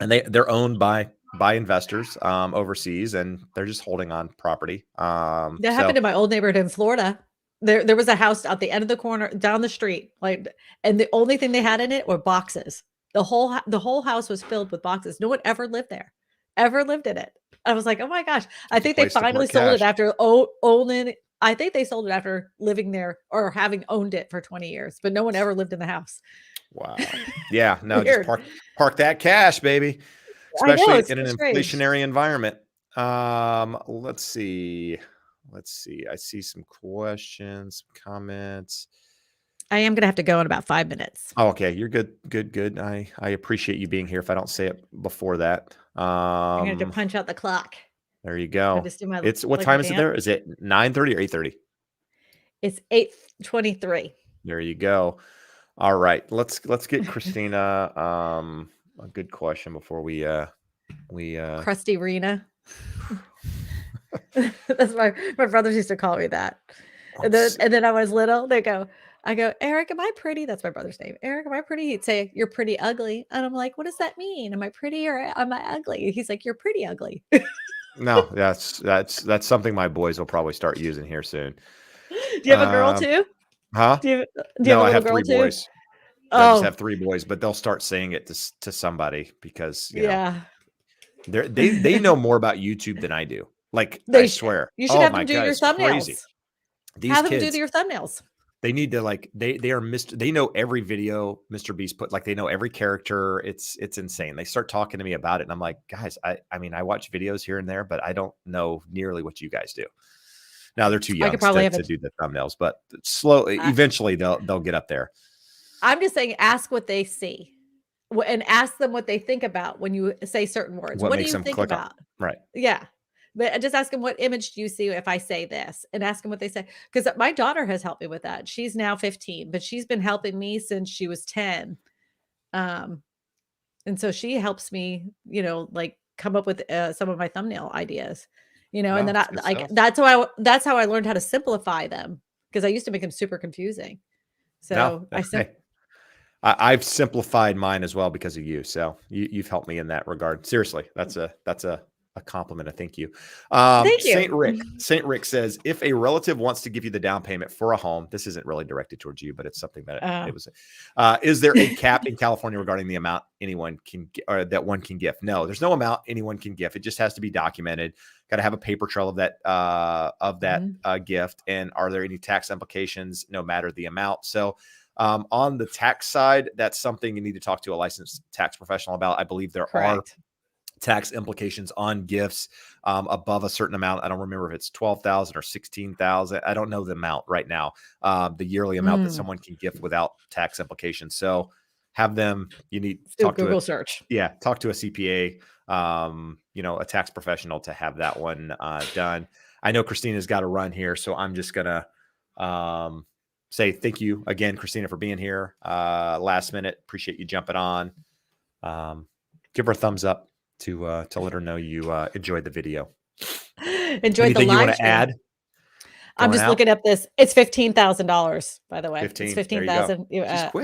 and they're owned by investors overseas, and they're just holding on property. That happened in my old neighborhood in Florida. There was a house at the end of the corner down the street, and the only thing they had in it were boxes. The whole house was filled with boxes. No one ever lived there, ever lived in it. I was like, oh my gosh! I think they finally sold it after owning. I think they sold it after living there or having owned it for 20 years, but no one ever lived in the house. Wow. Yeah. No, just park that cash, baby. Especially in an inflationary environment. Let's see. I see some questions, comments. I am going to have to go in about 5 minutes. Oh, okay. You're good. Good. I appreciate you being here. If I don't say it before that, I'm going to punch out the clock. There you go. It's what time is it there? Is it 9:30 or 8:30? It's 8:23. There you go. All right. Let's get Christina a good question before we Crusty Rena. That's my brothers used to call me that. And then I was little, I go, Eric, am I pretty? That's my brother's name. Eric, am I pretty? He'd say, you're pretty ugly. And I'm like, what does that mean? Am I pretty or am I ugly? He's like, you're pretty ugly. No, that's something my boys will probably start using here soon. Do you have a girl too? Huh? No, I have 3 boys. I just have 3 boys, but they'll start saying it to somebody because they know more about YouTube than I do. Like I swear, you should have them do your thumbnails. Have them do your thumbnails. They need to they know every video Mr. Beast put, like they know every character. It's insane. They start talking to me about it and I'm like, guys, I mean, I watch videos here and there, but I don't know nearly what you guys do. Now they're too I young could probably have to do the thumbnails, but slowly, eventually they'll get up there. I'm just saying, ask what they see and ask them what they think about when you say certain words. What What do makes you them think click on? about? Right. Yeah. But just ask them, what image do you see if I say this? And ask them what they say. Because my daughter has helped me with that. She's now 15, but she's been helping me since she was 10. Um, and so she helps me, like come up with some of my thumbnail ideas, and No, then it's good stuff. that's how I learned how to simplify them, because I used to make them super confusing. No, So hey, I've simplified mine as well because of you. So you've helped me in that regard. Seriously, that's a compliment. I thank you. thank Saint you. Rick says, if a relative wants to give you the down payment for a home, this isn't really directed towards you, but it's something that it was. Is there a cap in California regarding the amount anyone can or that one can gift? No, there's no amount anyone can gift. It just has to be documented. Got to have a paper trail of that gift. And are there any tax implications? No matter the amount. So. On the tax side, that's something you need to talk to a licensed tax professional about. I believe there are tax implications on gifts above a certain amount. I don't remember if it's 12,000 or 16,000. I don't know the amount right now, the yearly amount that someone can gift without tax implications. So have them, you need to talk Google search. Yeah. Talk to a CPA, a tax professional to have that one done. I know Christina's got to run here, so I'm just going to, say thank you again, Christina, for being here last minute. Appreciate you jumping on. Give her a thumbs up to let her know you enjoyed the video. Enjoyed the live you want to stream. add? I'm just looking up this. It's $15,000, by the way. 15. It's 15,000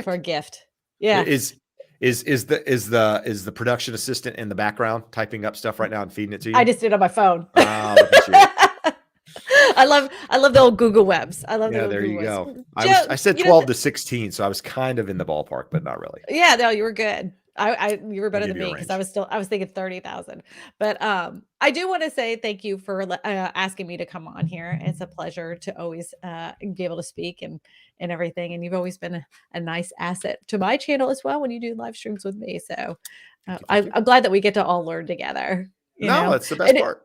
for a gift. Yeah. Is the production assistant in the background typing up stuff right now and feeding it to you? I just did it on my phone. Look at you. I love the old Google webs. I love the old there Google you go. webs. I said 12 to 16, so I was kind of in the ballpark, but not really. Yeah, no, you were good. You were better than me, because I was thinking 30,000. But I do want to say thank you for asking me to come on here. It's a pleasure to always be able to speak and everything. And you've always been a nice asset to my channel as well when you do live streams with me. So I'm glad that we get to all learn together. That's the best part.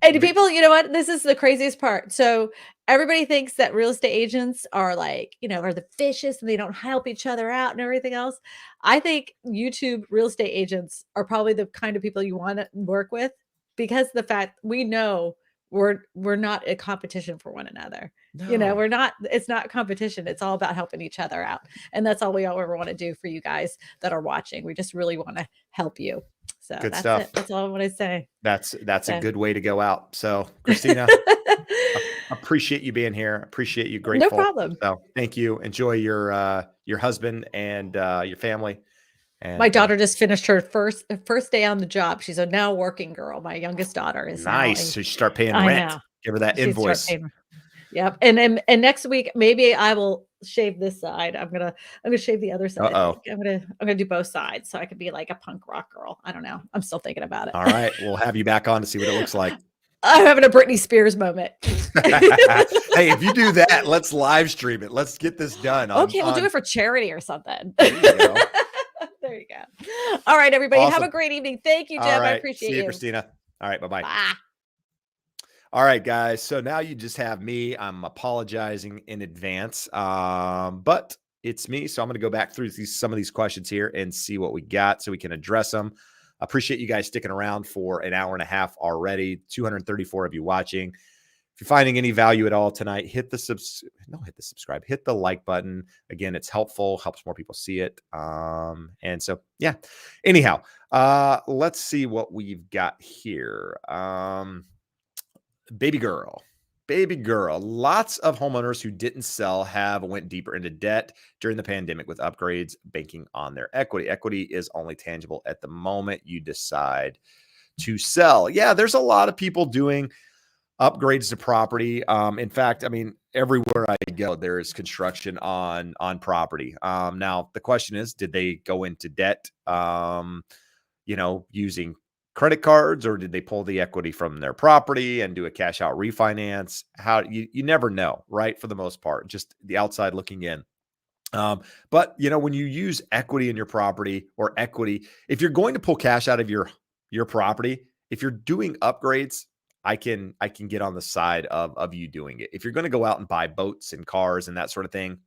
And people, you know what? This is the craziest part. So everybody thinks that real estate agents are like, are the fishes and they don't help each other out and everything else. I think YouTube real estate agents are probably the kind of people you want to work with, because the fact we know we're not a competition for one another. No. We're not, it's not competition. It's all about helping each other out. And that's all we ever want to do for you guys that are watching. We just really want to help you. So good that's stuff. it. That's all I want to say. That's a good way to go out. So Christina, appreciate you being here. Appreciate you. Grateful. No problem. So thank you. Enjoy your husband and your family. And my daughter just finished her first day on the job. She's a now working girl. My youngest daughter is nice. So you start paying rent. Know. Give her that invoice. Yep. And next week maybe I will shave this side. I'm gonna shave the other side. I'm gonna do both sides so I could be like a punk rock girl. I don't know. I'm still thinking about it. All right, we'll have you back on to see what it looks like. I'm having a Britney Spears moment. Hey, if you do that, let's live stream it. Let's get this done. We'll do it for charity or something. There you go. All right, everybody. Awesome. Have a great evening. Thank you, Jeb. I appreciate you. See you, Christina. All right, bye-bye. Bye. All right, guys. So now you just have me. I'm apologizing in advance, but it's me. So I'm going to go back through some of these questions here and see what we got so we can address them. Appreciate you guys sticking around for an hour and a half already. 234 of you watching. If you're finding any value at all tonight, hit the subscribe, hit the like button. Again, it's helpful, helps more people see it. And so, yeah. Anyhow, let's see what we've got here. Baby girl. Lots of homeowners who didn't sell went deeper into debt during the pandemic with upgrades banking on their equity. Equity is only tangible at the moment you decide to sell. Yeah, there's a lot of people doing upgrades to property. In fact, I mean, everywhere I go, there is construction on property. Now the question is, did they go into debt, using credit cards, or did they pull the equity from their property and do a cash out refinance? How you never know, right? For the most part, just the outside looking in. But when you use equity in your property or equity, if you're going to pull cash out of your property, if you're doing upgrades, I can get on the side of you doing it. If you're going to go out and buy boats and cars and that sort of thing,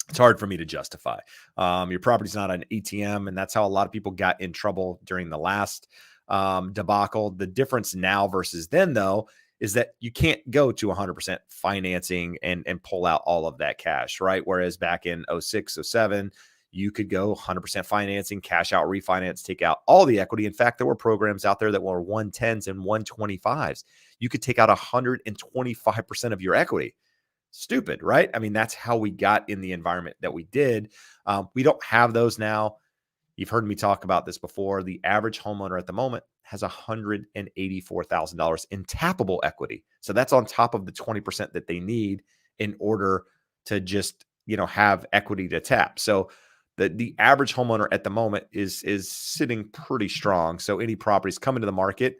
it's hard for me to justify. Your property's not an ATM, and that's how a lot of people got in trouble during the last debacle. The difference now versus then, though, is that you can't go to 100% financing and pull out all of that cash, right? Whereas back in 06, 07, you could go 100% financing, cash out, refinance, take out all the equity. In fact, there were programs out there that were 110s and 125s. You could take out 125% of your equity. Stupid, right? I mean, that's how we got in the environment that we did. We don't have those now. You've heard me talk about this before. The average homeowner at the moment has $184,000 in tappable equity. So that's on top of the 20% that they need in order to just, have equity to tap. So the average homeowner at the moment is sitting pretty strong. So any properties coming to the market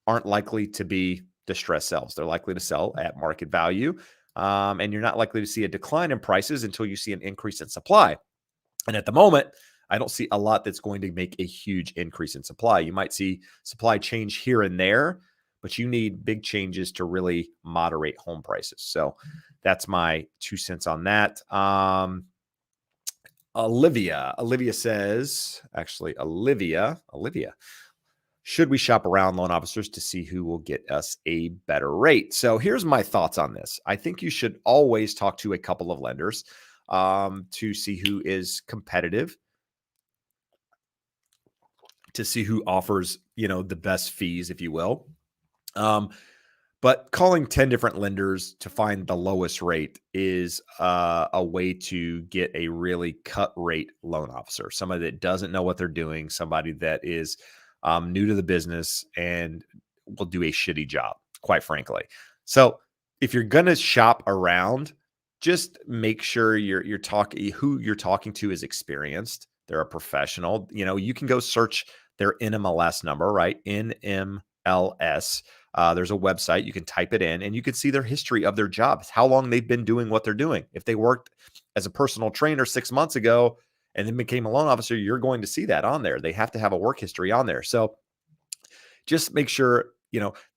aren't likely to be distressed sales. They're likely to sell at market value. And you're not likely to see a decline in prices until you see an increase in supply. And at the moment, I don't see a lot that's going to make a huge increase in supply. You might see supply change here and there, but you need big changes to really moderate home prices. So that's my 2 cents on that. Olivia says, Olivia, should we shop around loan officers to see who will get us a better rate? So here's my thoughts on this. I think you should always talk to a couple of lenders to see who is competitive, to see who offers, the best fees, if you will. But calling 10 different lenders to find the lowest rate is a way to get a really cut rate loan officer, somebody that doesn't know what they're doing, somebody that is new to the business and will do a shitty job, quite frankly. So if you're going to shop around, just make sure who you're talking to is experienced. They're a professional. You can go search their NMLS number, right? NMLS. There's a website. You can type it in and you can see their history of their jobs, how long they've been doing what they're doing. If they worked as a personal trainer 6 months ago and then became a loan officer, you're going to see that on there. They have to have a work history on there. So just make sure,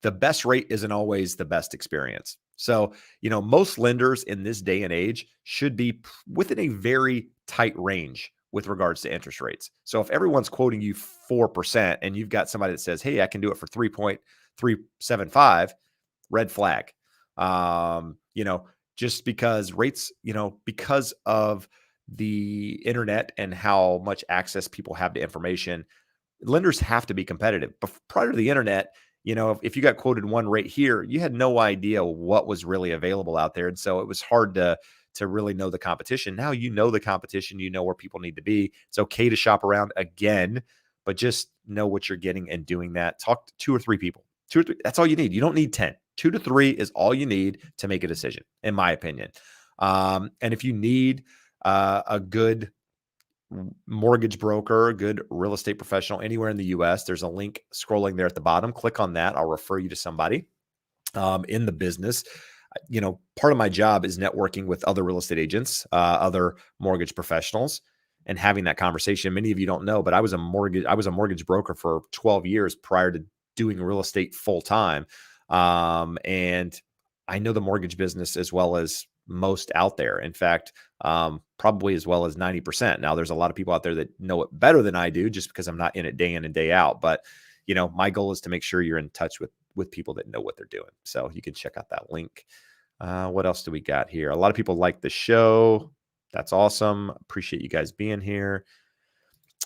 the best rate isn't always the best experience. So, most lenders in this day and age should be within a very tight range with regards to interest rates. So if everyone's quoting you 4% and you've got somebody that says, hey, I can do it for 3.375, red flag. Just because rates, because of the internet and how much access people have to information, lenders have to be competitive. But prior to the internet, if you got quoted one rate here, you had no idea what was really available out there. And so it was hard to really know the competition. Now you know the competition, you know where people need to be. It's okay to shop around again, but just know what you're getting and doing that. Talk to 2 or 3 people. 2 or 3, that's all you need. You don't need 10. 2 to 3 is all you need to make a decision, in my opinion. And if you need a good mortgage broker, a good real estate professional anywhere in the US, there's a link scrolling there at the bottom. Click on that. I'll refer you to somebody in the business. Part of my job is networking with other real estate agents, other mortgage professionals, and having that conversation. Many of you don't know, but I was a mortgage broker for 12 years prior to doing real estate full time. And I know the mortgage business as well as most out there. In fact, probably as well as 90%. Now, there's a lot of people out there that know it better than I do just because I'm not in it day in and day out. But, my goal is to make sure you're in touch with people that know what they're doing. So you can check out that link. What else do we got here? A lot of people like the show. That's awesome. Appreciate you guys being here.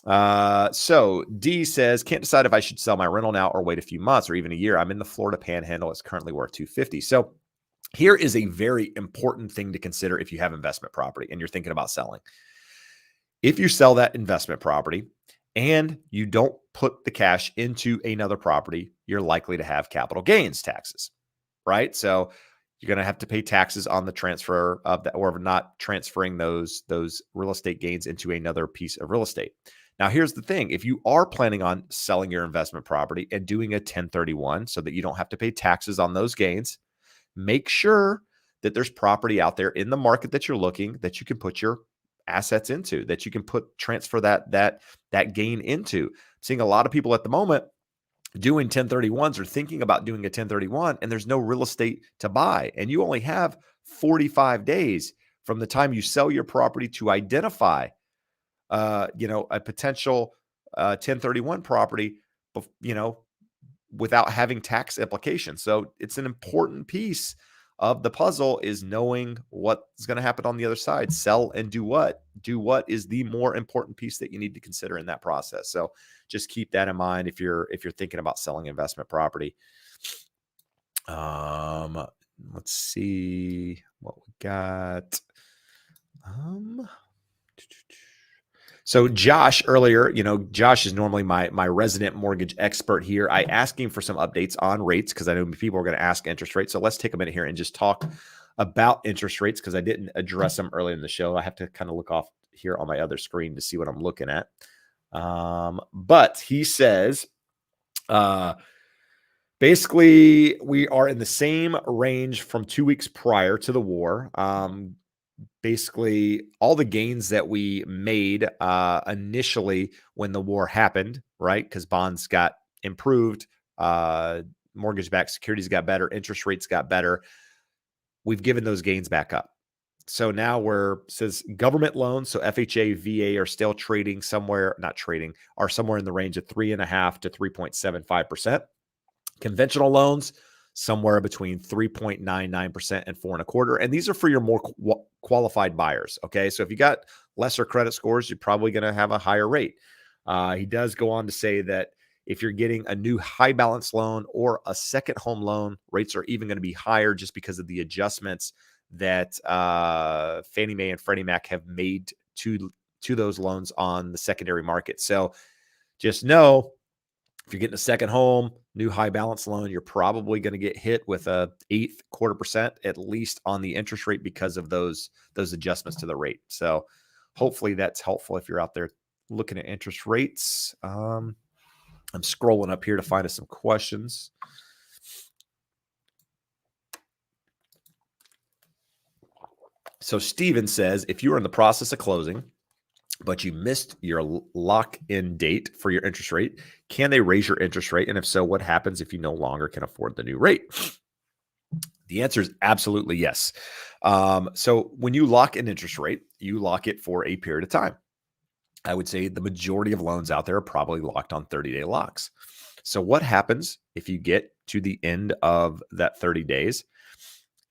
So D says, can't decide if I should sell my rental now or wait a few months or even a year. I'm in the Florida Panhandle. It's currently worth $250. So here is a very important thing to consider if you have investment property and you're thinking about selling. If you sell that investment property and you don't put the cash into another property, you're likely to have capital gains taxes, right? So you're going to have to pay taxes on the transfer of that, or not transferring those real estate gains into another piece of real estate. Now, here's the thing. If you are planning on selling your investment property and doing a 1031 so that you don't have to pay taxes on those gains, make sure that there's property out there in the market that you're looking that you can put your assets into, that you can transfer that gain into. Seeing a lot of people at the moment doing 1031s or thinking about doing a 1031, and there's no real estate to buy, and you only have 45 days from the time you sell your property to identify a potential 1031 property, without having tax implications. So it's an important piece of the puzzle, is knowing what's going to happen on the other side. Sell and do what? Do what is the more important piece that you need to consider in that process. So just keep that in mind if you're thinking about selling investment property. Let's see what we got. So Josh earlier, Josh is normally my resident mortgage expert here. I asked him for some updates on rates because I know people are going to ask interest rates. So let's take a minute here and just talk about interest rates because I didn't address them earlier in the show. I have to kind of look off here on my other screen to see what I'm looking at. But he says, basically, we are in the same range from 2 weeks prior to the war. Basically, all the gains that we made initially when the war happened, right? Because bonds got improved, mortgage-backed securities got better, interest rates got better. We've given those gains back up. So now says government loans, so FHA, VA are still are somewhere in the range of 3.5 to 3.75%. Conventional loans, somewhere between 3.99% and 4.25%. And these are for your more qualified buyers. Okay. So if you got lesser credit scores, you're probably going to have a higher rate. He does go on to say that if you're getting a new high balance loan or a second home loan, rates are even going to be higher just because of the adjustments that Fannie Mae and Freddie Mac have made to those loans on the secondary market. So just know, if you're getting a second home, new high balance loan, you're probably going to get hit with a 0.25% at least on the interest rate because of those adjustments to the rate. So hopefully that's helpful if you're out there looking at interest rates. I'm scrolling up here to find us some questions. So Steven says, if you are in the process of closing, but you missed your lock-in date for your interest rate, can they raise your interest rate? And if so, what happens if you no longer can afford the new rate? The answer is absolutely yes. So when you lock an interest rate, you lock it for a period of time. I would say the majority of loans out there are probably locked on 30-day locks. So what happens if you get to the end of that 30 days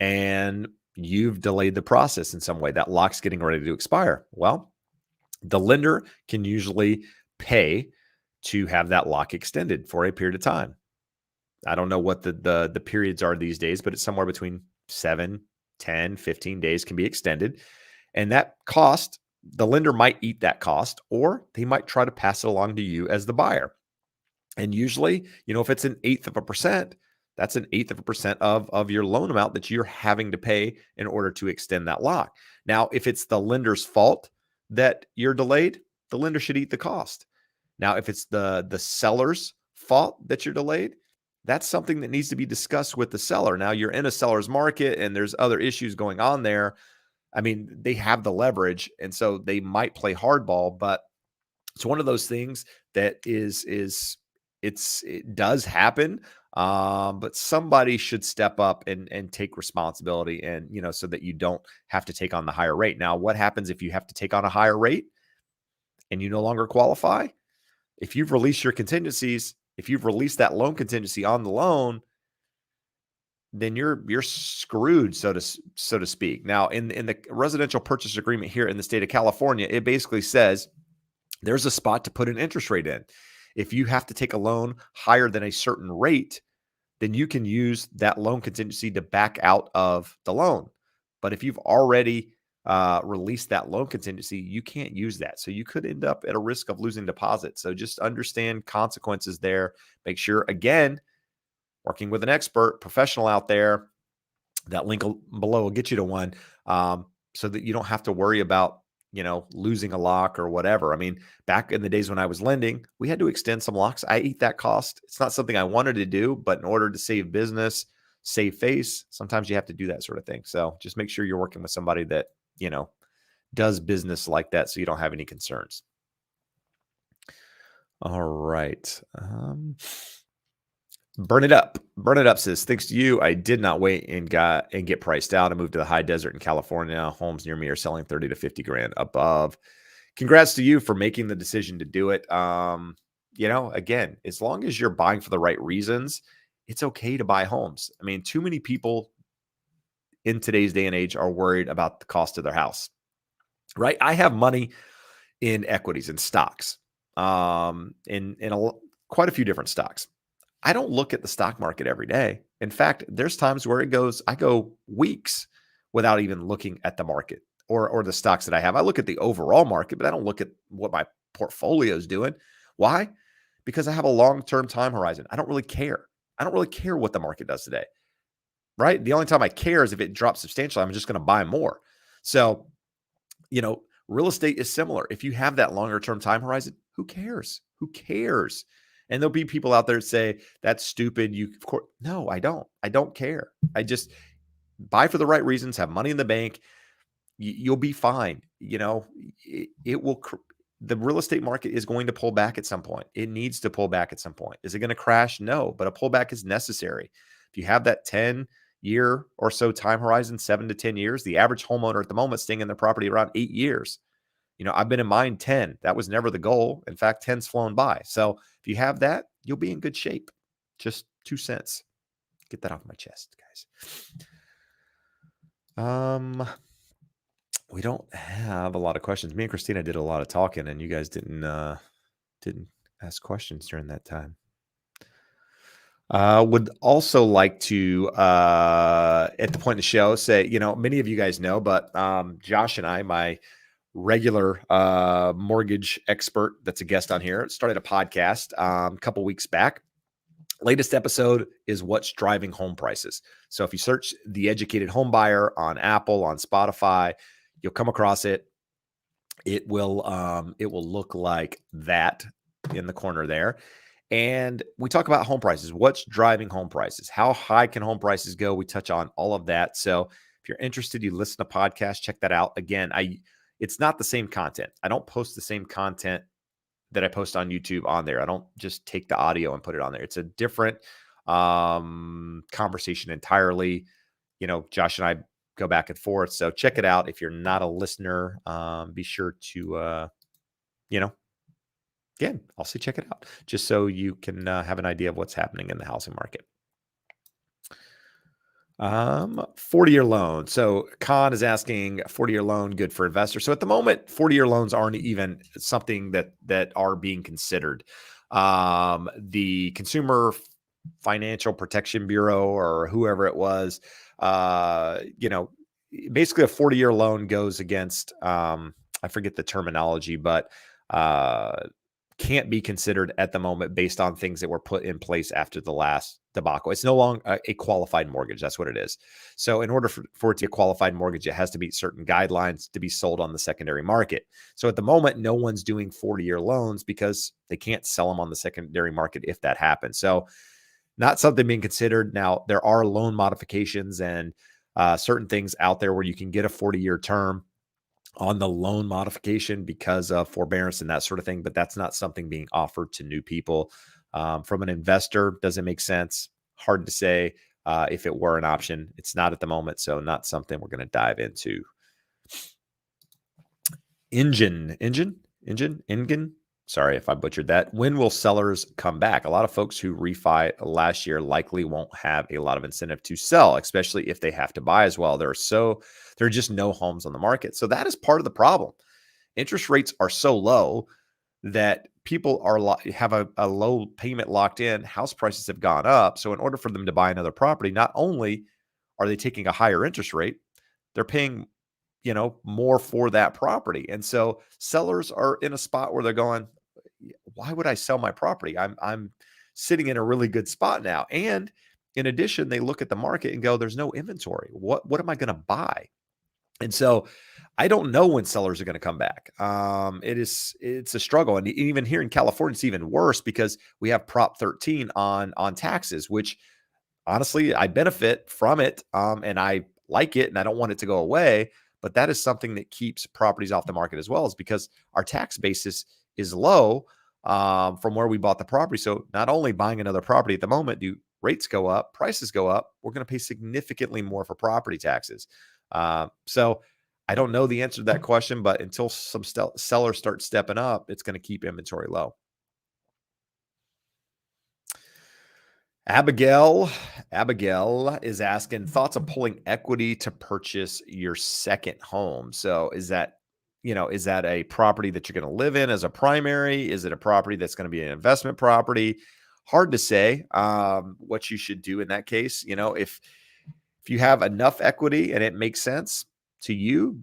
and you've delayed the process in some way? That lock's getting ready to expire. Well, the lender can usually pay to have that lock extended for a period of time. I don't know what the periods are these days, but it's somewhere between 7, 10, 15 days can be extended. And that cost, the lender might eat that cost, or they might try to pass it along to you as the buyer. And usually, if it's 1/8%, that's 1/8% of your loan amount that you're having to pay in order to extend that lock. Now, if it's the lender's fault that you're delayed, the lender should eat the cost. Now, if it's the seller's fault that you're delayed, that's something that needs to be discussed with the seller. Now, you're in a seller's market and there's other issues going on there. I mean, they have the leverage, and so they might play hardball, but it's one of those things that it does happen. But somebody should step up and take responsibility, and so that you don't have to take on the higher rate. Now, what happens if you have to take on a higher rate and you no longer qualify? If you've released your contingencies, if you've released that loan contingency on the loan, then you're screwed, so to speak. Now, in the residential purchase agreement here in the state of California, it basically says there's a spot to put an interest rate in. If you have to take a loan higher than a certain rate, then you can use that loan contingency to back out of the loan. But if you've already released that loan contingency, you can't use that. So you could end up at a risk of losing deposit. So just understand consequences there. Make sure, again, working with an expert professional out there, that link below will get you to one, so that you don't have to worry about losing a lock or whatever. I mean, back in the days when I was lending, we had to extend some locks. I ate that cost. It's not something I wanted to do, but in order to save business, save face, sometimes you have to do that sort of thing. So just make sure you're working with somebody that, does business like that so you don't have any concerns. All right. Burn It Up. Burn It Up says, thanks to you, I did not wait and get priced out. I moved to the high desert in California. Homes near me are selling 30 to 50 grand above. Congrats to you for making the decision to do it. Again, as long as you're buying for the right reasons, it's okay to buy homes. I mean, too many people in today's day and age are worried about the cost of their house, right? I have money in equities and stocks, quite a few different stocks. I don't look at the stock market every day. In fact, there's times where I go weeks without even looking at the market or the stocks that I have. I look at the overall market, but I don't look at what my portfolio is doing. Why? Because I have a long-term time horizon. I don't really care. I don't really care what the market does today, right? The only time I care is if it drops substantially, I'm just going to buy more. So, real estate is similar. If you have that longer-term time horizon, who cares? Who cares? And there'll be people out there that say, that's stupid. No, I don't. I don't care. I just buy for the right reasons, have money in the bank. You'll be fine. It will, the real estate market is going to pull back at some point. It needs to pull back at some point. Is it going to crash? No, but a pullback is necessary. If you have that 10-year or so time horizon, 7 to 10 years, the average homeowner at the moment staying in their property around 8 years. I've been in mine 10. That was never the goal. In fact, 10's flown by. So if you have that, you'll be in good shape. Just 2 cents. Get that off my chest, guys. We don't have a lot of questions. Me and Christina did a lot of talking, and you guys didn't ask questions during that time. Would also like to, at the point in the show, say, many of you guys know, but Josh and I, my regular mortgage expert that's a guest on here, started a podcast a couple weeks back. Latest episode is what's driving home prices. So if you search The Educated Home Buyer on Apple, on Spotify, you'll come across it. It will look like that in the corner there. And we talk about home prices. What's driving home prices? How high can home prices go? We touch on all of that. So if you're interested, you listen to podcasts, check that out. Again, it's not the same content. I don't post the same content that I post on YouTube on there. I don't just take the audio and put it on there. It's a different conversation entirely. Josh and I go back and forth. So check it out. If you're not a listener, be sure to, again, I'll say check it out just so you can have an idea of what's happening in the housing market. 40-year loan. So Khan is asking, 40-year loan good for investors? So at the moment, 40-year loans aren't even something that are being considered. The Consumer Financial Protection Bureau or whoever it was, basically a 40-year loan goes against, I forget the terminology, but can't be considered at the moment based on things that were put in place after the last debacle. It's no longer a qualified mortgage. That's what it is. So in order for it to be a qualified mortgage, it has to meet certain guidelines to be sold on the secondary market. So at the moment, no one's doing 40-year loans because they can't sell them on the secondary market if that happens. So not something being considered. Now, there are loan modifications and certain things out there where you can get a 40-year term on the loan modification because of forbearance and that sort of thing, but that's not something being offered to new people. From an investor, doesn't make sense. Hard to say if it were an option. It's not at the moment, so not something we're going to dive into. Ingen. Sorry if I butchered that. When will sellers come back? A lot of folks who refi last year likely won't have a lot of incentive to sell, especially if they have to buy as well. There are just no homes on the market. So that is part of the problem. Interest rates are so low that people have a low payment locked in. House prices have gone up. So in order for them to buy another property, not only are they taking a higher interest rate, they're paying more for that property. And so sellers are in a spot where they're going, why would I sell my property? I'm sitting in a really good spot now. And in addition, they look at the market and go, there's no inventory. What am I going to buy? And so I don't know when sellers are going to come back. It's a struggle. And even here in California, it's even worse because we have Prop 13 on taxes, which honestly, I benefit from it. And I like it and I don't want it to go away. But that is something that keeps properties off the market as well, is because our tax basis is low from where we bought the property. So not only buying another property at the moment, do rates go up, prices go up, we're going to pay significantly more for property taxes. So I don't know the answer to that question, but until some sellers start stepping up, it's going to keep inventory low. Abigail is asking thoughts on pulling equity to purchase your second home. So is that a property that you're going to live in as a primary? Is it a property that's going to be an investment property? Hard to say what you should do in that case. If you have enough equity and it makes sense to you,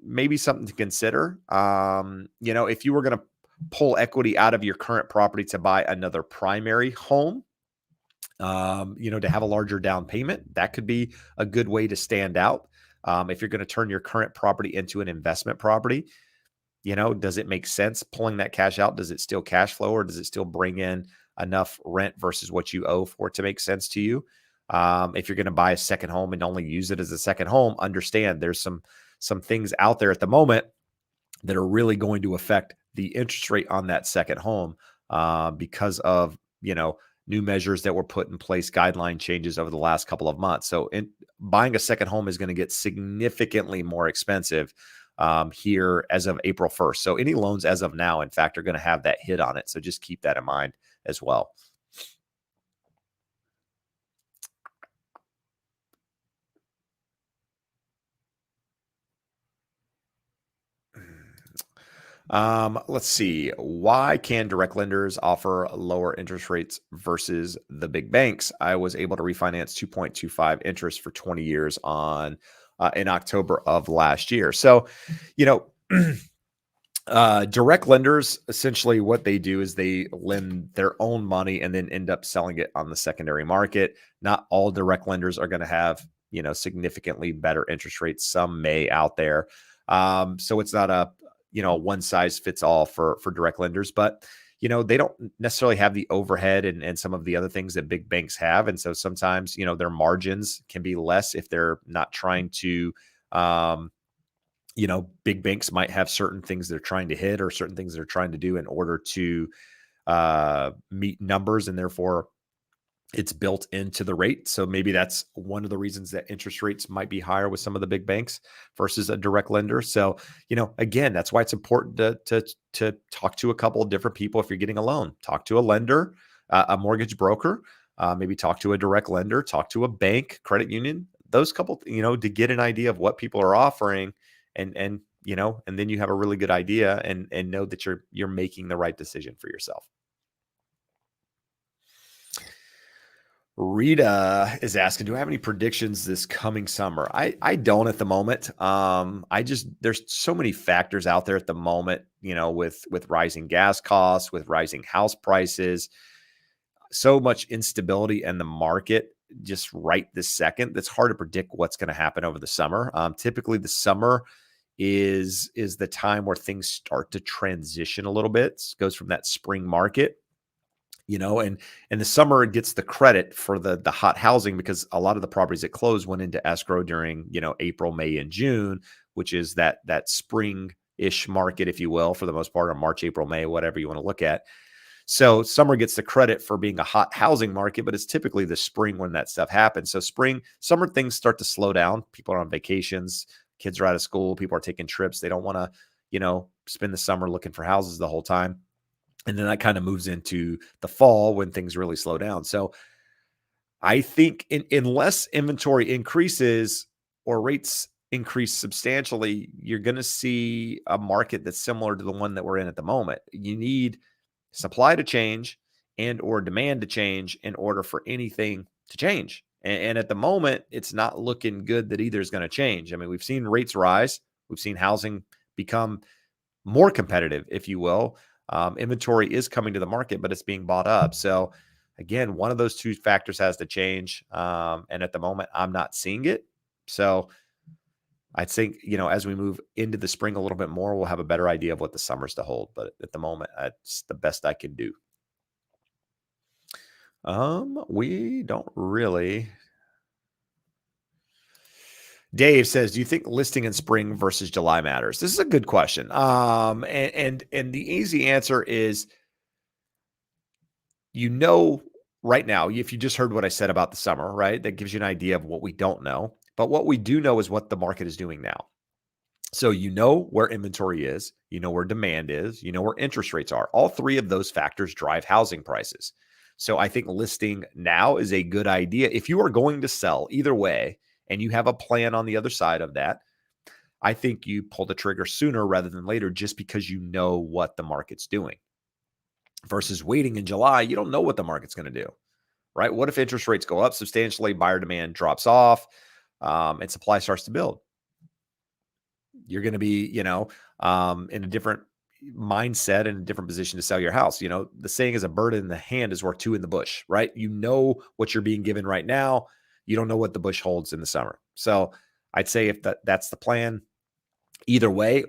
maybe something to consider. If you were going to pull equity out of your current property to buy another primary home, to have a larger down payment, that could be a good way to stand out. If you're going to turn your current property into an investment property, does it make sense pulling that cash out? Does it still cash flow, or does it still bring in enough rent versus what you owe for it to make sense to you? If you're going to buy a second home and only use it as a second home, understand there's some things out there at the moment that are really going to affect the interest rate on that second home because of, new measures that were put in place, guideline changes over the last couple of months. So buying a second home is going to get significantly more expensive here as of April 1st. So any loans as of now, in fact, are going to have that hit on it. So just keep that in mind as well. Let's see. Why can direct lenders offer lower interest rates versus the big banks? I was able to refinance 2.25 interest for 20 years in October of last year. So, direct lenders, essentially what they do is they lend their own money and then end up selling it on the secondary market. Not all direct lenders are going to have, significantly better interest rates. Some may out there. So it's not a one size fits all for direct lenders, but they don't necessarily have the overhead and some of the other things that big banks have. And so sometimes, their margins can be less if they're not trying to, big banks might have certain things they're trying to hit or certain things they're trying to do in order to meet numbers, and therefore it's built into the rate. So maybe that's one of the reasons that interest rates might be higher with some of the big banks versus a direct lender. So, again, that's why it's important to talk to a couple of different people. If you're getting a loan, talk to a lender, a mortgage broker, maybe talk to a direct lender, talk to a bank, credit union, those couple, to get an idea of what people are offering, and then you have a really good idea and know that you're making the right decision for yourself. Rita is asking, do I have any predictions this coming summer? I don't at the moment. There's so many factors out there at the moment, with rising gas costs, with rising house prices, so much instability in the market just right this second. That's hard to predict what's going to happen over the summer. Typically the summer is the time where things start to transition a little bit. It goes from that spring market, and the summer gets the credit for the hot housing because a lot of the properties that closed went into escrow during, April, May, and June, which is that spring-ish market, if you will, for the most part, or March, April, May, whatever you want to look at. So summer gets the credit for being a hot housing market, but it's typically the spring when that stuff happens. So summer things start to slow down. People are on vacations, kids are out of school, people are taking trips. They don't want to, spend the summer looking for houses the whole time. And then that kind of moves into the fall when things really slow down. So I think unless inventory increases or rates increase substantially, you're going to see a market that's similar to the one that we're in at the moment. You need supply to change and or demand to change in order for anything to change. And at the moment, it's not looking good that either is going to change. I mean, we've seen rates rise. We've seen housing become more competitive, if you will. Inventory is coming to the market, but it's being bought up. So again, one of those two factors has to change. And at the moment, I'm not seeing it. So I think, as we move into the spring a little bit more, we'll have a better idea of what the summer's to hold. But at the moment, that's the best I can do. We don't really. Dave says, do you think listing in spring versus July matters? This is a good question. And the easy answer is, right now, if you just heard what I said about the summer, right? That gives you an idea of what we don't know. But what we do know is what the market is doing now. So where inventory is, where demand is, where interest rates are. All three of those factors drive housing prices. So I think listing now is a good idea. If you are going to sell either way and you have a plan on the other side of that, I think you pull the trigger sooner rather than later just because you know what the market's doing. Versus waiting in July, you don't know what the market's going to do, right? What if interest rates go up substantially, buyer demand drops off, and supply starts to build? You're going to be, in a different mindset and a different position to sell your house. The saying is a bird in the hand is worth two in the bush, right? You know what you're being given right now. You don't know what the bush holds in the summer. So I'd say if that's the plan, either way,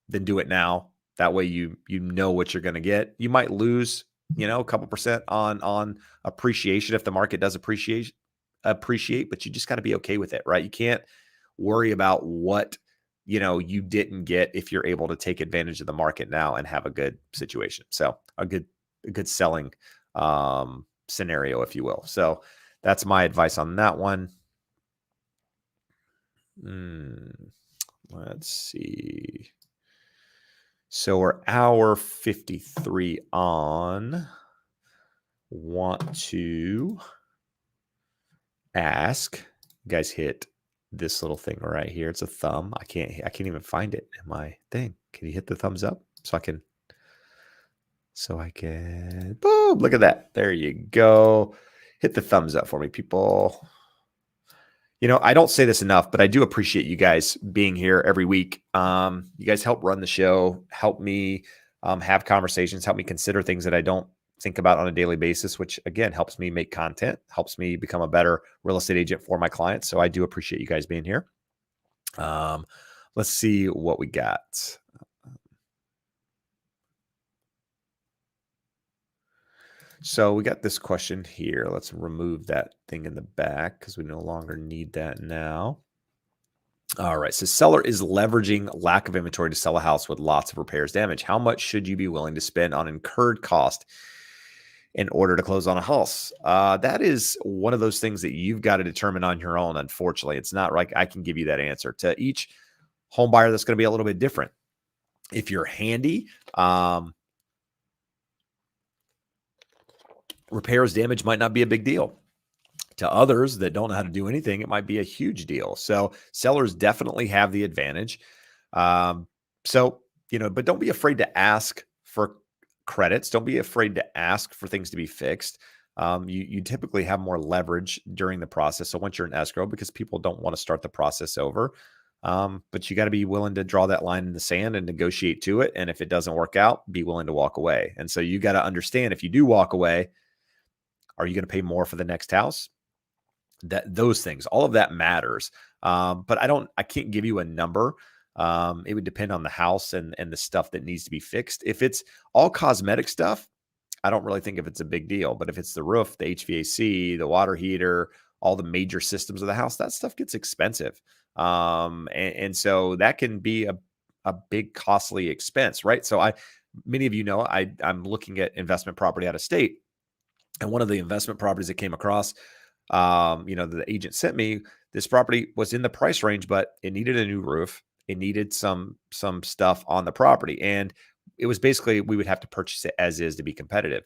then do it now. That way you know what you're going to get. You might lose, a couple percent on appreciation if the market does appreciate, but you just got to be okay with it, right? You can't worry about what you didn't get if you're able to take advantage of the market now and have a good situation. So a good selling scenario, if you will. So that's my advice on that one. Let's see. So we're hour 53 on. Want to ask, you guys hit this little thing right here. It's a thumb. I can't even find it in my thing. Can you hit the thumbs up so I can boom, look at that. There you go. Hit the thumbs up for me, people. I don't say this enough, but I do appreciate you guys being here every week. You guys help run the show, help me have conversations, help me consider things that I don't think about on a daily basis, which again helps me make content, helps me become a better real estate agent for my clients. So I do appreciate you guys being here. Let's see what we got. So we got this question here. Let's remove that thing in the back because we no longer need that now. All right. So seller is leveraging lack of inventory to sell a house with lots of repairs damage. How much should you be willing to spend on incurred cost in order to close on a house? That is one of those things that you've got to determine on your own. Unfortunately, it's not like I can give you that answer. To each home buyer, that's going to be a little bit different. If you're handy, repairs damage might not be a big deal. To others that don't know how to do anything, it might be a huge deal. So sellers definitely have the advantage. But don't be afraid to ask for credits. Don't be afraid to ask for things to be fixed. You typically have more leverage during the process. So once you're in escrow, because people don't want to start the process over, but you got to be willing to draw that line in the sand and negotiate to it. And if it doesn't work out, be willing to walk away. And so you got to understand, if you do walk away, are you going to pay more for the next house? Those things, all of that matters. But I can't give you a number. It would depend on the house and the stuff that needs to be fixed. If it's all cosmetic stuff, I don't really think if it's a big deal. But if it's the roof, the HVAC, the water heater, all the major systems of the house, that stuff gets expensive. And so that can be a big costly expense, right? So many of you know, I'm looking at investment property out of state. And one of the investment properties that came across, the agent sent me, this property was in the price range, but it needed a new roof. It needed some stuff on the property. And it was basically, we would have to purchase it as is to be competitive.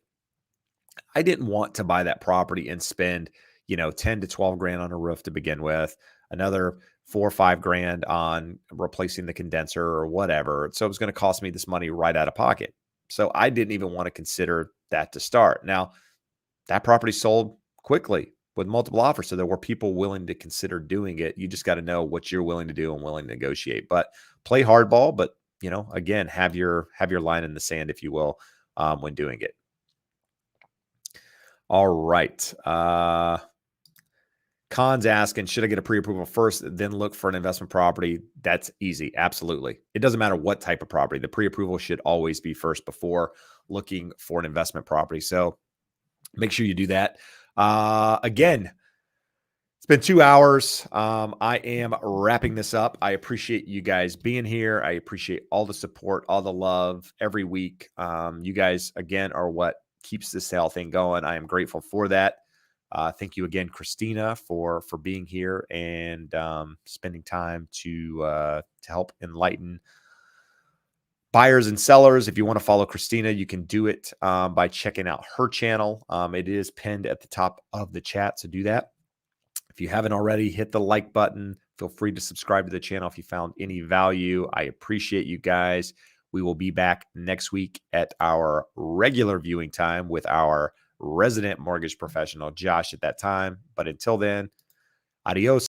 I didn't want to buy that property and spend, 10 to 12 grand on a roof to begin with, another 4 or 5 grand on replacing the condenser or whatever. So it was going to cost me this money right out of pocket. So I didn't even want to consider that to start. Now, that property sold quickly with multiple offers. So there were people willing to consider doing it. You just got to know what you're willing to do and willing to negotiate. But play hardball, but again, have your line in the sand, if you will, when doing it. All right. Cons asking, should I get a pre-approval first, then look for an investment property? That's easy. Absolutely. It doesn't matter what type of property. The pre-approval should always be first before looking for an investment property. So make sure you do that. Again, it's been 2 hours. I am wrapping this up. I appreciate you guys being here. I appreciate all the support, all the love every week. You guys, again, are what keeps this sale thing going. I am grateful for that. Thank you again, Christina, for being here and spending time to help enlighten buyers and sellers. If you want to follow Christina, you can do it by checking out her channel. It is pinned at the top of the chat, so do that. If you haven't already, hit the like button. Feel free to subscribe to the channel if you found any value. I appreciate you guys. We will be back next week at our regular viewing time with our resident mortgage professional, Josh, at that time. But until then, adios.